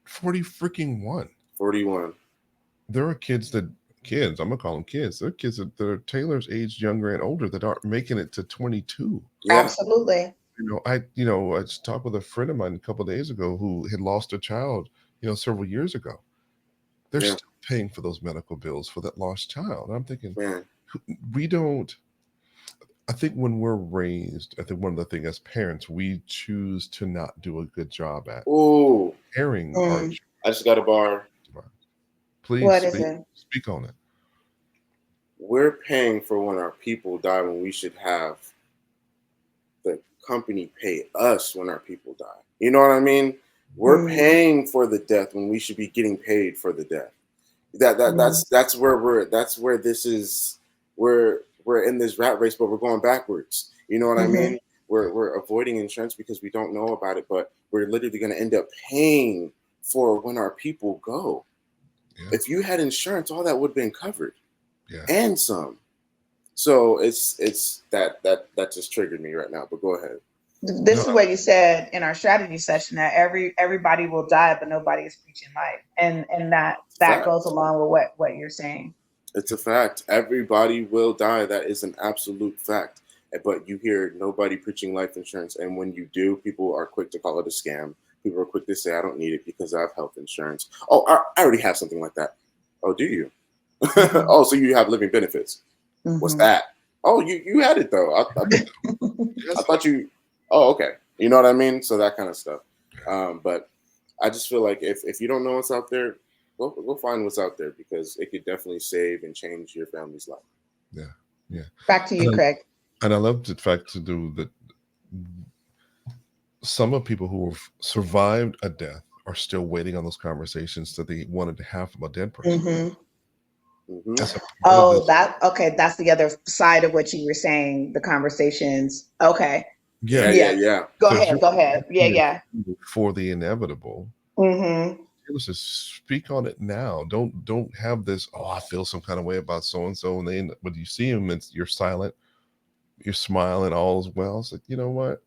[SPEAKER 3] 40 freaking
[SPEAKER 4] 41.
[SPEAKER 3] There are kids, I'm gonna call them kids. There are kids that are Taylor's age, younger and older, that aren't making it to 22.
[SPEAKER 2] Absolutely.
[SPEAKER 3] I just talked with a friend of mine a couple of days ago who had lost a child, several years ago. They're still paying for those medical bills for that lost child. And I'm thinking, I think when we're raised, I think one of the things as parents, we choose to not do a good job at caring.
[SPEAKER 4] I just got a bar.
[SPEAKER 3] Please speak on it.
[SPEAKER 4] We're paying for when our people die, when we should have the company pay us when our people die. You know what I mean? We're paying for the death when we should be getting paid for the death. That's where this is. We're in this rat race, but we're going backwards. You know what I mean? We're avoiding insurance because we don't know about it, but we're literally going to end up paying for when our people go. If you had insurance, all that would have been covered, and some. So it's that just triggered me right now. But go ahead.
[SPEAKER 2] This is what you said in our strategy session, that everybody will die, but nobody is preaching life, and that goes along with what you're saying.
[SPEAKER 4] It's a fact. Everybody will die. That is an absolute fact. But you hear nobody preaching life insurance, and when you do, people are quick to call it a scam. People are quick to say, I don't need it because I have health insurance. Oh, I already have something like that. Oh, do you? Oh, so you have living benefits. What's that? Oh, you had it, though. I thought you... Oh, okay. You know what I mean? So that kind of stuff. But I just feel like if you don't know what's out there, go find what's out there, because it could definitely save and change your family's life.
[SPEAKER 3] Yeah.
[SPEAKER 2] Back to you, Craig.
[SPEAKER 3] And I love the fact to do that. Some of people who have survived a death are still waiting on those conversations that they wanted to have from a dead person.
[SPEAKER 2] That's the other side of what you were saying, the conversations. Okay.
[SPEAKER 4] Yeah.
[SPEAKER 2] Go ahead. Yeah.
[SPEAKER 3] For the inevitable. Says, speak on it now. Don't have this, I feel some kind of way about so-and-so, and then when you see them, you're silent, you're smiling, all is well. It's like, you know what?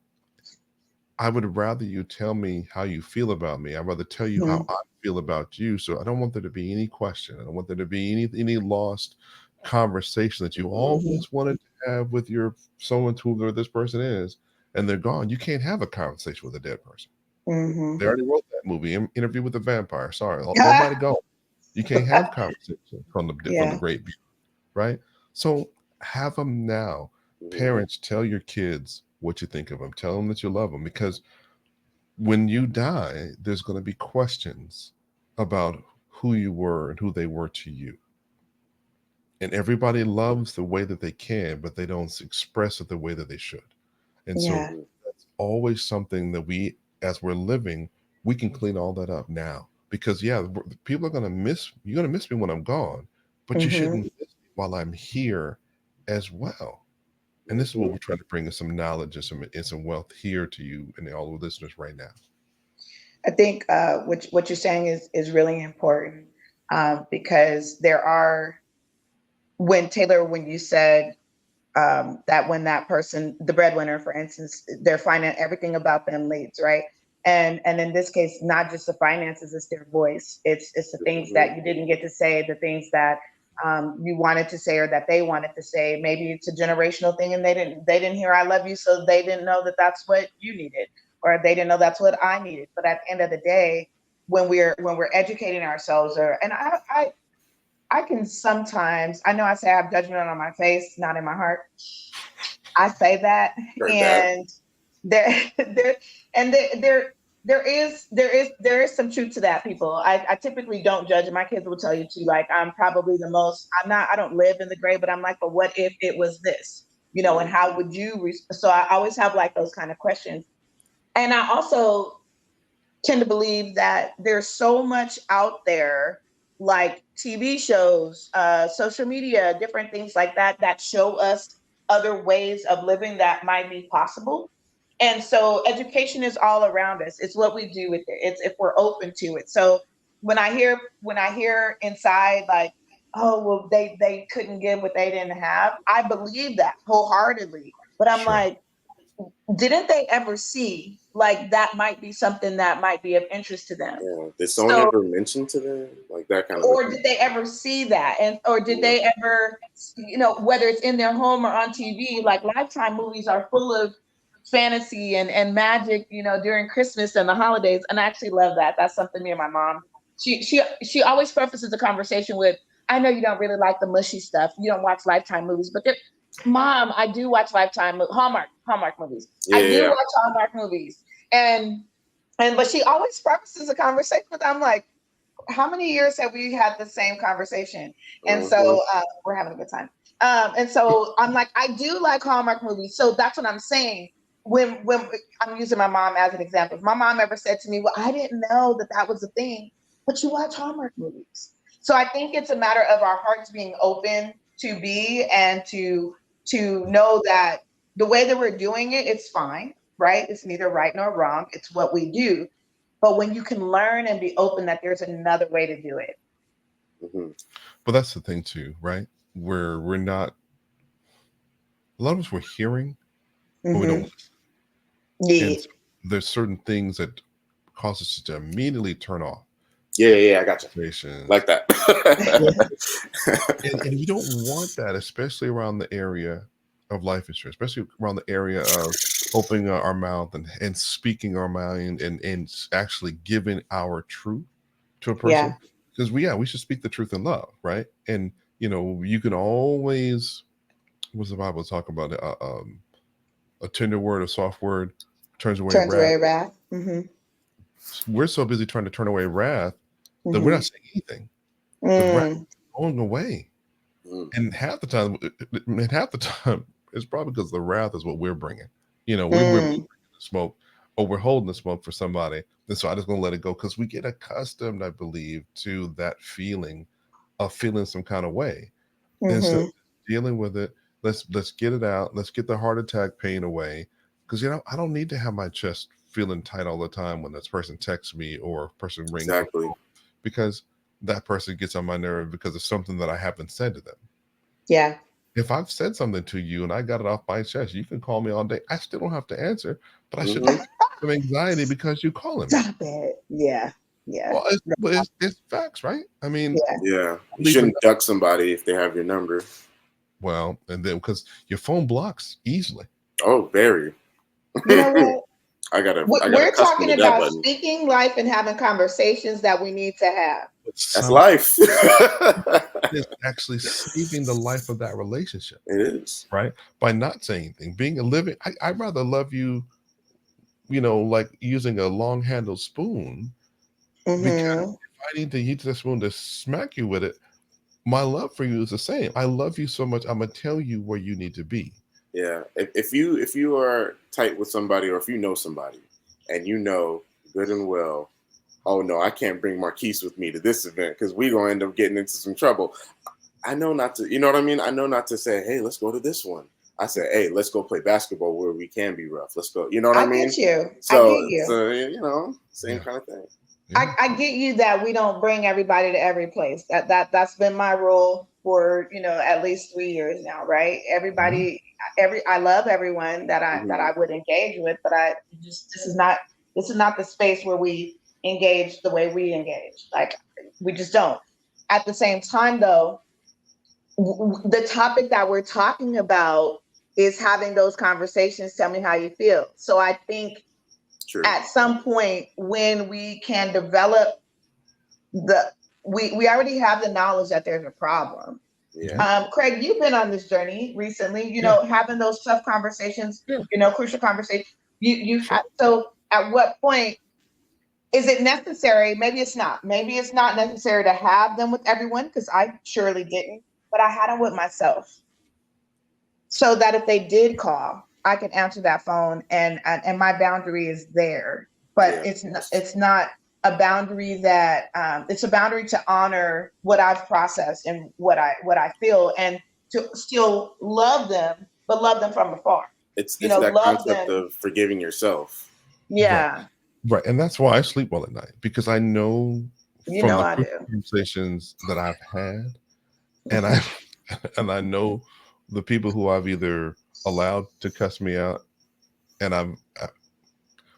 [SPEAKER 3] I would rather you tell me how you feel about me. I'd rather tell you how I feel about you. So I don't want there to be any question. I don't want there to be any lost conversation that you always wanted to have with your someone, whoever this person is, and they're gone. You can't have a conversation with a dead person. They already wrote that movie, Interview with the Vampire. Sorry, nobody go. You can't have conversation from the great view, right? So have them now. Parents, tell your kids what you think of them. Tell them that you love them, because when you die, there's going to be questions about who you were and who they were to you. And everybody loves the way that they can, but they don't express it the way that they should. And so that's always something that we, as we're living, we can clean all that up now. Because people are going to you're going to miss me when I'm gone, but you shouldn't miss me while I'm here as well. And this is what we're trying to bring, some knowledge and some wealth here to you and all the listeners right now.
[SPEAKER 2] I think what you're saying is really important, because there are, when you said that when that person, the breadwinner, for instance, they're finding everything about them leads, right? And in this case, not just the finances, it's their voice. It's the things that you didn't get to say, the things that you wanted to say or that they wanted to say. Maybe it's a generational thing and they didn't hear "I love you," so they didn't know that that's what you needed, or they didn't know that's what I needed. But at the end of the day, when we're educating ourselves, and I can sometimes, I know I say I have judgment on my face, not in my heart. I say that, and there is some truth to that, people. I typically don't judge, and my kids will tell you too. Like, I'm probably I don't live in the gray, but I'm like, but what if it was this? And how would you? So I always have like those kind of questions, and I also tend to believe that there's so much out there, like TV shows, social media, different things like that, that show us other ways of living that might be possible. And so education is all around us. It's what we do with it. It's if we're open to it. So when I hear inside, like, oh, well, they couldn't give what they didn't have, I believe that wholeheartedly. But I'm like, didn't they ever see like that might be something that might be of interest to them?
[SPEAKER 4] Yeah. Did someone ever mention to them like that kind of?
[SPEAKER 2] Or did they ever see that? Or did they ever, whether it's in their home or on TV, like Lifetime movies are full of fantasy and magic, during Christmas and the holidays. And I actually love that. That's something me and my mom, she always prefaces the conversation with, I know you don't really like the mushy stuff. You don't watch Lifetime movies, but Mom, I do watch Lifetime Hallmark movies. I do watch Hallmark movies. But she always prefaces a conversation with, I'm like, how many years have we had the same conversation? And so we're having a good time. And so I'm like, I do like Hallmark movies. So that's what I'm saying. When I'm using my mom as an example, if my mom ever said to me, well, I didn't know that was a thing, but you watch Hallmark movies. So I think it's a matter of our hearts being open to be, and to know that the way that we're doing it, it's fine, right? It's neither right nor wrong. It's what we do. But when you can learn and be open that there's another way to do it.
[SPEAKER 3] But that's the thing too, right? Where we're not, a lot of us we're hearing, but we don't listen.
[SPEAKER 2] Yeah.
[SPEAKER 3] And so there's certain things that cause us to immediately turn off.
[SPEAKER 4] Yeah, I got you. Like that.
[SPEAKER 3] and we don't want that, especially around the area of life insurance, especially around the area of opening our mouth and speaking our mind and actually giving our truth to a person. Because we should speak the truth in love, right? And you can always, what's the Bible talk about? A tender word, a soft word turns away wrath. We're so busy trying to turn away wrath that we're not saying anything. The wrath is going away. And half the time, it's probably because the wrath is what we're bringing. We're bringing the smoke, or we're holding the smoke for somebody. And so I'm just going to let it go, because we get accustomed, I believe, to that feeling of feeling some kind of way. Instead of dealing with it, let's get it out. Let's get the heart attack pain away. Because, I don't need to have my chest feeling tight all the time when this person texts me or a person rings.
[SPEAKER 4] Exactly.
[SPEAKER 3] Because that person gets on my nerve because of something that I haven't said to them.
[SPEAKER 2] Yeah.
[SPEAKER 3] If I've said something to you and I got it off my chest, you can call me all day. I still don't have to answer, but I should have some anxiety because you're calling me.
[SPEAKER 2] Stop it. Yeah.
[SPEAKER 3] Well, it's facts, right? I mean,
[SPEAKER 4] you shouldn't duck somebody if they have your number.
[SPEAKER 3] Well, and then because your phone blocks easily.
[SPEAKER 4] Oh, very.
[SPEAKER 2] You know what? We're talking about speaking life and having conversations that we need to have.
[SPEAKER 4] That's life.
[SPEAKER 3] It's actually saving the life of that relationship.
[SPEAKER 4] It is.
[SPEAKER 3] Right? By not saying anything, being a living, I'd rather love you, like using a long handled spoon, because if I need to use the spoon to smack you with it, my love for you is the same. I love you so much, I'm gonna tell you where you need to be.
[SPEAKER 4] Yeah. If you are tight with somebody, or if you know somebody and you know good and well, oh no, I can't bring Marquise with me to this event because we're gonna end up getting into some trouble. I know not to, you know what I mean? I know not to say, hey, let's go to this one. I say, hey, let's go play basketball where we can be rough. Let's go. You know what I mean?
[SPEAKER 2] I get you.
[SPEAKER 4] So same kind of thing.
[SPEAKER 2] Yeah. I get you that we don't bring everybody to every place. That's been my rule for, at least 3 years now, right? Everybody, I love everyone that I would engage with, but this is not the space where we engage the way we engage. Like, we just don't. At the same time, though, the topic that we're talking about is having those conversations. Tell me how you feel. So I think at some point when we can develop we already have the knowledge that there's a problem.
[SPEAKER 4] Yeah.
[SPEAKER 2] Craig, you've been on this journey recently, having those tough conversations, crucial conversations. So at what point is it necessary? Maybe it's not necessary to have them with everyone, because I surely didn't, but I had them with myself, so that if they did call, I could answer that phone and my boundary is there. But it's not a boundary that it's a boundary to honor what I've processed and what I feel, and to still love them, but love them from afar.
[SPEAKER 4] It's that concept of forgiving yourself.
[SPEAKER 2] Yeah.
[SPEAKER 3] Right. And that's why I sleep well at night, because I know from the conversations that I've had, and I know the people who I've either allowed to cuss me out, and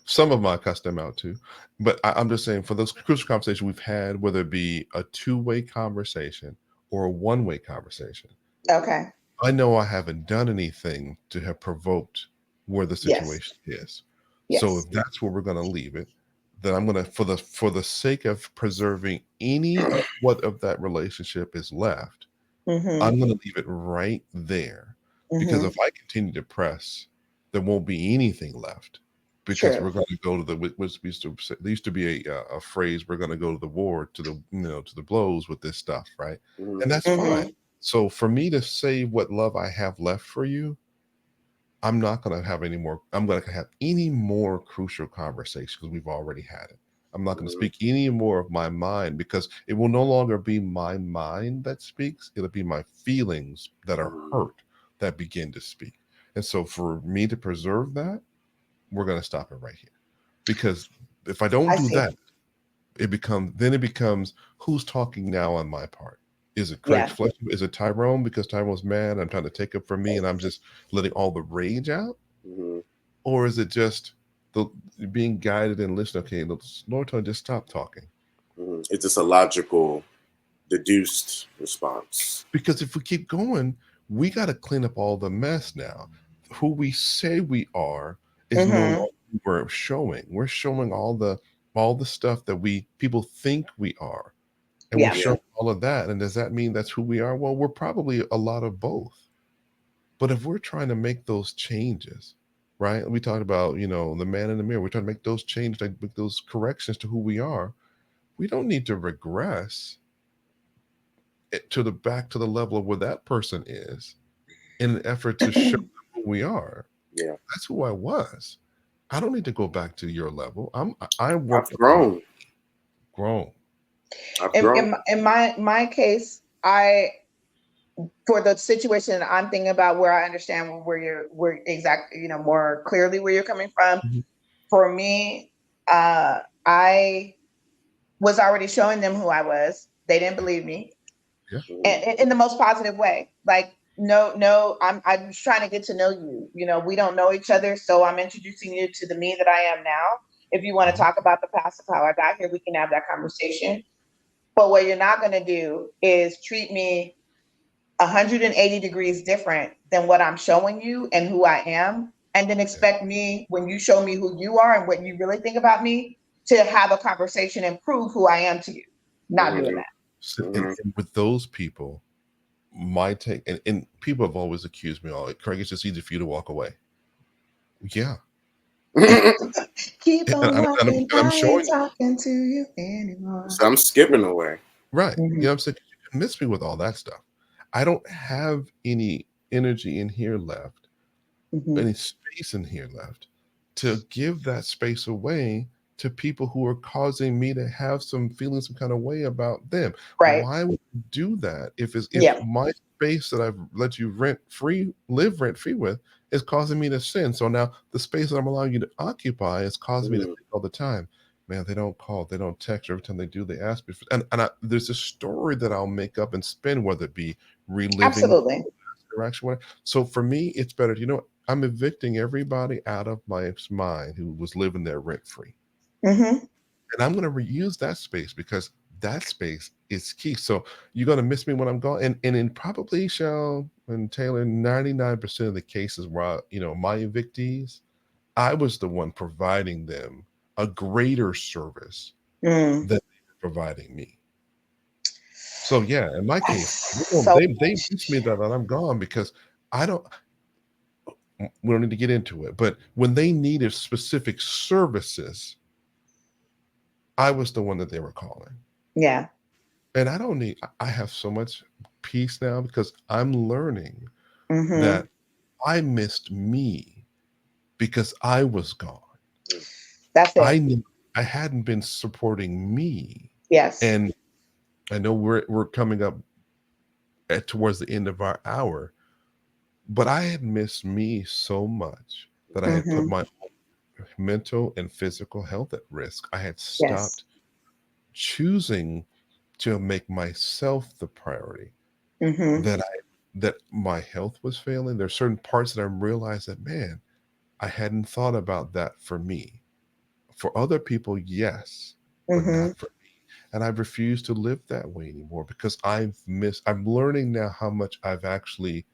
[SPEAKER 3] some of them I cussed them out too. But I'm just saying, for those crucial conversations we've had, whether it be a two-way conversation or a one-way conversation.
[SPEAKER 2] Okay.
[SPEAKER 3] I know I haven't done anything to have provoked where the situation is. Yes. So if that's where we're going to leave it, then I'm going to, for the sake of preserving any of what of that relationship is left, I'm going to leave it right there. Because if I continue to press, there won't be anything left. Because we're going to go to there used to be a phrase, we're going to go to the war, to the blows with this stuff, right? And that's fine. So for me to say what love I have left for you, I'm not going to have any more. I'm going to have any more crucial conversations, because we've already had it. I'm not going to speak any more of my mind, because it will no longer be my mind that speaks. It'll be my feelings that are hurt that begin to speak. And so for me to preserve that, we're going to stop it right here. Because if I don't do that, it becomes who's talking now on my part. Is it Craig Fletcher? Is it Tyrone? Because Tyrone's mad, I'm trying to take it from me, and I'm just letting all the rage out? Or is it just being guided and listening? Okay, Lord, just stop talking.
[SPEAKER 4] It's just a logical, deduced response.
[SPEAKER 3] Because if we keep going, we got to clean up all the mess now. Who we say we are is no longer who we're showing. We're showing all the stuff that people think we are. And we're showing all of that. And does that mean that's who we are? Well, we're probably a lot of both. But if we're trying to make those changes, right? We talked about, the man in the mirror. We're trying to make those changes, make those corrections to who we are. We don't need to regress back to the level of where that person is in an effort to show them who we are.
[SPEAKER 4] Yeah.
[SPEAKER 3] That's who I was. I don't need to go back to your level. I've
[SPEAKER 4] grown.
[SPEAKER 2] In my case, for the situation that I'm thinking about, where I understand where exactly, more clearly where you're coming from. For me, I was already showing them who I was. They didn't believe me, and in the most positive way. Like, no, I'm just trying to get to know you. We don't know each other, so I'm introducing you to the me that I am now. If you want to talk about the past of how I got here, we can have that conversation. But what you're not going to do is treat me 180 degrees different than what I'm showing you and who I am, and then expect me, when you show me who you are and what you really think about me, to have a conversation and prove who I am to you. Not doing that.
[SPEAKER 3] So, and with those people, my take, and people have always accused me, Craig, it's just easy for you to walk away. Yeah.
[SPEAKER 2] Keep on walking,
[SPEAKER 3] I'm
[SPEAKER 2] I ain't talking to you anymore.
[SPEAKER 4] So I'm skipping away.
[SPEAKER 3] Right. You know what I'm saying? You can miss me with all that stuff. I don't have any energy in here left, any space in here left to give that space away to people who are causing me to have some feelings some kind of way about them.
[SPEAKER 2] Right.
[SPEAKER 3] Why would you do that if my space that I've let you live rent free with is causing me to sin? So now the space that I'm allowing you to occupy is causing me to think all the time, man, they don't call, they don't text. Every time they do, they ask me. There's a story that I'll make up and spin, whether it be reliving interaction. So for me, it's better. You know what? I'm evicting everybody out of my mind who was living there rent free. And I'm going to reuse that space because that space is key. So you're going to miss me when I'm gone. And in probably and Taylor, 99% of the cases where, my evictees, I was the one providing them a greater service than they were providing me. So yeah, in my case, they miss me that I'm gone because we don't need to get into it, but when they needed specific services, I was the one that they were calling.
[SPEAKER 2] Yeah.
[SPEAKER 3] And I have so much peace now because I'm learning that I missed me because I was gone.
[SPEAKER 2] That's it.
[SPEAKER 3] I hadn't been supporting me.
[SPEAKER 2] Yes.
[SPEAKER 3] And I know we're coming up towards the end of our hour, but I had missed me so much that I had put my mental and physical health at risk. I had stopped choosing to make myself the priority. That my health was failing. There's certain parts that I realized that, man, I hadn't thought about that for me. For other people, yes, but not for me. And I've refused to live that way anymore because I'm learning now how much I've actually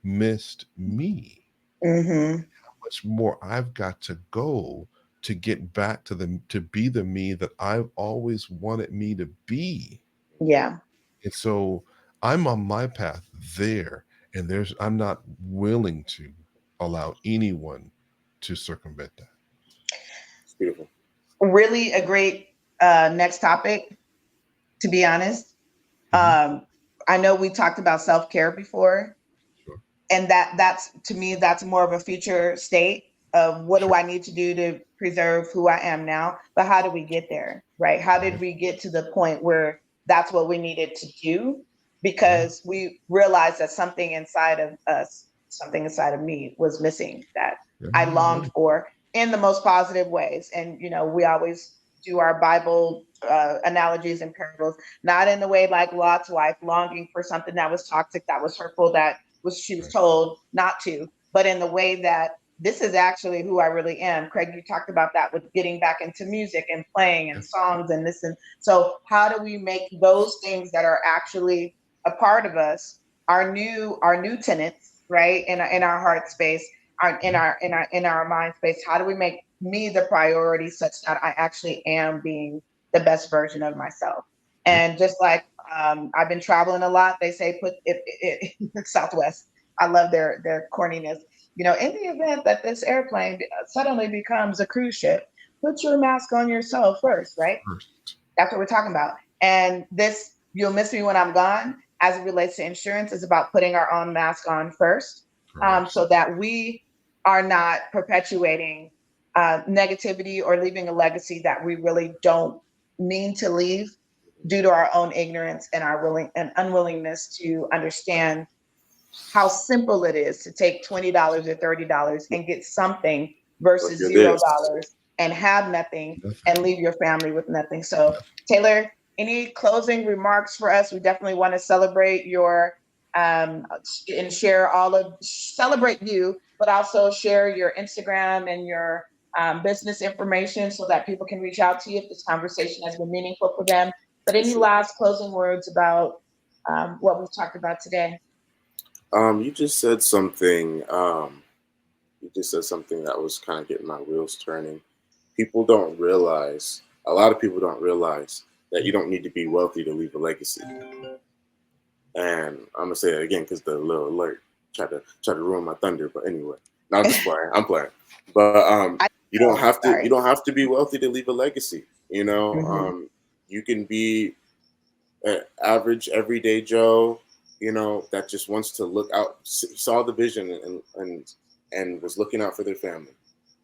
[SPEAKER 3] missed me. How much more I've got to go to get back to be the me that I've always wanted me to be.
[SPEAKER 2] Yeah.
[SPEAKER 3] And so I'm on my path there, and I'm not willing to allow anyone to circumvent that.
[SPEAKER 4] It's beautiful.
[SPEAKER 2] Really a great next topic, to be honest. I know we talked about self-care before.
[SPEAKER 3] Sure.
[SPEAKER 2] And that's, to me, that's more of a future state of what do I need to do to preserve who I am now? But how do we get there, right? How did we get to the point where that's what we needed to do? Because we realized that something inside of us, something inside of me was missing that I longed for in the most positive ways. And, we always do our Bible analogies and parables, not in the way like Lot's wife longing for something that was toxic, that was hurtful, she was told not to, but in the way that this is actually who I really am. Craig, you talked about that with getting back into music and playing and songs and this. And so how do we make those things that are actually a part of us, our new tenants, right? In our heart space, in our mind space, how do we make me the priority such that I actually am being the best version of myself? And just like I've been traveling a lot, they say put it Southwest. I love their corniness. In the event that this airplane suddenly becomes a cruise ship, put your mask on yourself first, right? That's what we're talking about. And this, you'll miss me when I'm gone, as it relates to insurance, is about putting our own mask on first, so that we are not perpetuating negativity or leaving a legacy that we really don't mean to leave due to our own ignorance and our unwillingness to understand how simple it is to take $20 or $30 and get something versus $0 and have nothing and leave your family with nothing. So Taylor, any closing remarks for us? We definitely want to celebrate your and celebrate you, but also share your Instagram and your business information so that people can reach out to you if this conversation has been meaningful for them. But any last closing words about what we've talked about today?
[SPEAKER 4] You just said something you just said something that was kind of getting my wheels turning. People don't realize, a lot of people don't realize that you don't need to be wealthy to leave a legacy. And I'm gonna say it again because the little alert tried to ruin my thunder. But anyway, no, I'm just playing. I'm playing. But you don't have to be wealthy to leave a legacy. You know, you can be an average everyday Joe. You know, that just wants to look out, saw the vision and was looking out for their family.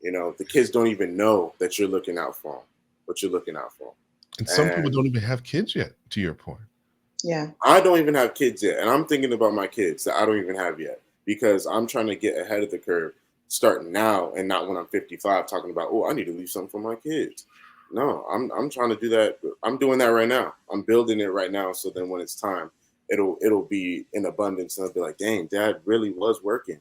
[SPEAKER 4] You know, the kids don't even know that you're looking out for them, but you're looking out for them.
[SPEAKER 3] And some people don't even have kids yet, to your point.
[SPEAKER 2] Yeah.
[SPEAKER 4] I don't even have kids yet. And I'm thinking about my kids that I don't even have yet because I'm trying to get ahead of the curve starting now and not when I'm 55 talking about, oh, I need to leave something for my kids. No, I'm trying to do that. I'm doing that right now. I'm building it right now. So then when it's time, it'll be in abundance. And I'll be like, dang, dad really was working.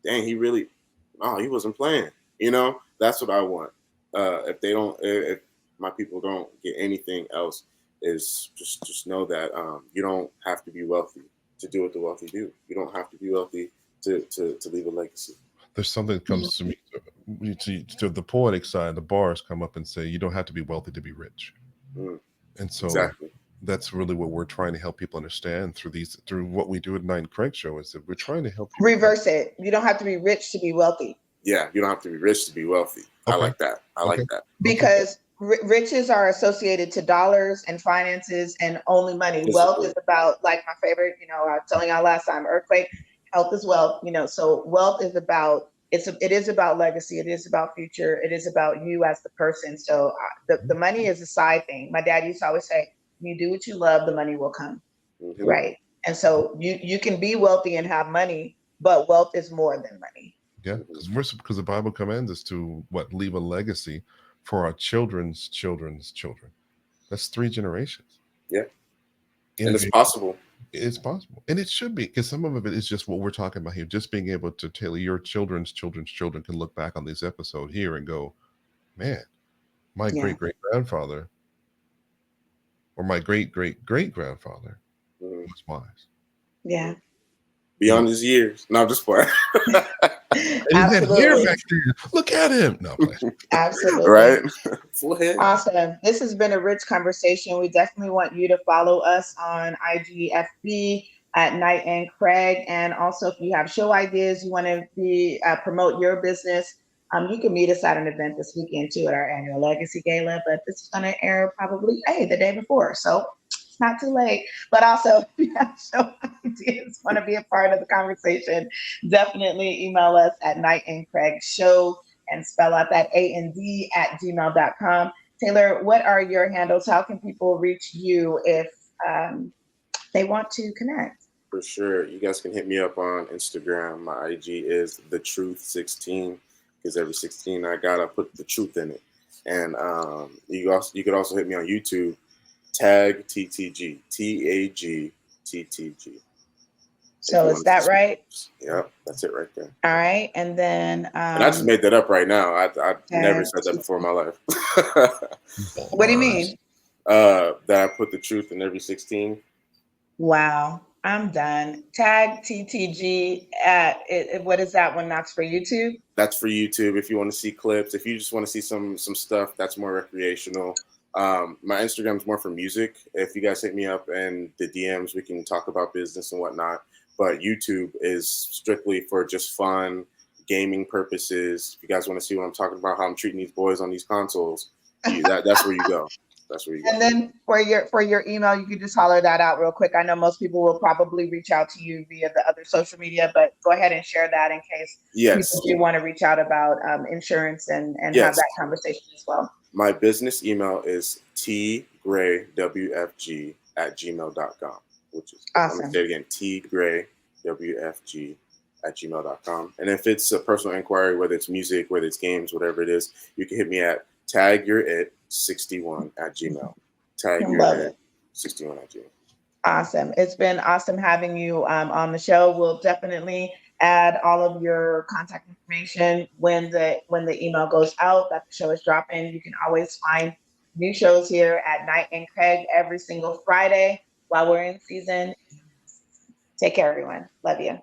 [SPEAKER 4] Dang, he wasn't playing. You know, that's what I want. If my people don't get anything else, is just know that you don't have to be wealthy to do what the wealthy do. You don't have to be wealthy to leave a legacy.
[SPEAKER 3] There's something that comes to me to the poetic side. The bars come up and say you don't have to be wealthy to be rich, and so
[SPEAKER 4] exactly.
[SPEAKER 3] That's really what we're trying to help people understand through what we do at Knight&Craig show is that we're trying to help people
[SPEAKER 2] reverse it. You don't have to be rich to be wealthy.
[SPEAKER 4] Yeah, you don't have to be rich to be wealthy. Okay. I like that. I like that
[SPEAKER 2] because riches are associated to dollars and finances and only money. Wealth is about, like my favorite, I was telling y'all last time, earthquake, health is wealth, so wealth is about, it is about legacy. It is about future. It is about you as the person. So the money is a side thing. My dad used to always say, you do what you love, the money will come. Right. And so you can be wealthy and have money, but wealth is more than money.
[SPEAKER 3] Yeah, because the Bible commands us to leave a legacy for our children's children's children. That's 3 generations.
[SPEAKER 4] Yeah, and it's possible.
[SPEAKER 3] It's possible, and it should be, because some of it is just what we're talking about here. Just being able to tell your children's children's children can look back on this episode here and go, "Man, my great great grandfather, or my great great great grandfather was wise."
[SPEAKER 2] Yeah.
[SPEAKER 4] Beyond his years. No, I'm just playing.
[SPEAKER 2] Absolutely.
[SPEAKER 3] Look at him. No,
[SPEAKER 2] absolutely.
[SPEAKER 4] Right.
[SPEAKER 2] Awesome. This has been a rich conversation. We definitely want you to follow us on IGFB at Knight&Craig. And also, if you have show ideas, you want to promote your business, you can meet us at an event this weekend too at our annual Legacy Gala. But this is going to air probably the day before. So it's not too late. But also, if you have show ideas, want to be a part of the conversation, definitely email us at Knight&Craig Show and spell out that A&D at gmail.com. Taylor, what are your handles? How can people reach you if they want to connect?
[SPEAKER 4] For sure. You guys can hit me up on Instagram. My IG is TheTruth16, because every 16 I put the truth in it. And you could also hit me on YouTube, Tag TTG, TAG TTG.
[SPEAKER 2] So is that right?
[SPEAKER 4] Yep, that's it right there.
[SPEAKER 2] All right, and then
[SPEAKER 4] and I just made that up right now. I never said that before in my life.
[SPEAKER 2] What do you mean?
[SPEAKER 4] That I put the truth in every 16.
[SPEAKER 2] Wow, I'm done. Tag TTG at what is that one? That's for YouTube?
[SPEAKER 4] That's for YouTube. If you want to see clips, if you just want to see some stuff that's more recreational. My Instagram is more for music. If you guys hit me up and the DMs, we can talk about business and whatnot. But YouTube is strictly for just fun, gaming purposes. If you guys want to see what I'm talking about, how I'm treating these boys on these consoles, that's where you go. That's where you go.
[SPEAKER 2] And then for your email, you can just holler that out real quick. I know most people will probably reach out to you via the other social media, but go ahead and share that in case people do want to reach out about insurance and have that conversation as well.
[SPEAKER 4] My business email is tgraywfg@gmail.com, which is awesome. I'm going to say it again, tgraywfg@gmail.com. And if it's a personal inquiry, whether it's music, whether it's games, whatever it is, you can hit me at tagyourit61@gmail. Tagyourit61@gmail.
[SPEAKER 2] Awesome. It's been awesome having you on the show. We'll definitely add all of your contact information when the email goes out that the show is dropping. You can always find new shows here at Knight&Craig every single Friday while we're in season. Take care, everyone. Love you.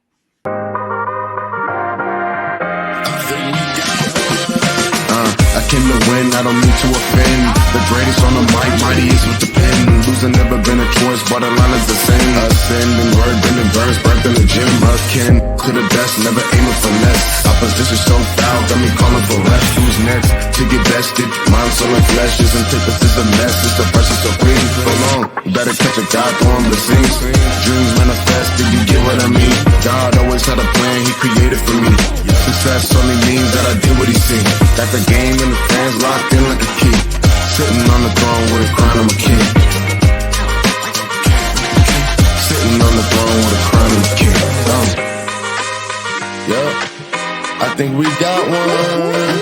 [SPEAKER 1] came to win, I don't mean to offend. The greatest on the mic, mightiest with the pen. Losing never been a choice, but a line is the same. Ascending, word, been in verse, birth in the gym. Akin to the best, never aiming for less. Opposition so foul, got me calling for rest. Who's next to get bested? Mind, soul, and flesh is antithesis of mess. It's the pressure so green. So long, you better catch a God, throw him the scenes. Dreams manifested, you get what I mean? God always had a plan, he created for me. Success only means that I did what he seen. Got the game and the fans locked in like a key. Sitting on the throne with a crown, I'm a king. Sitting on the throne with a crown, I'm a king. Yeah, I think we got one.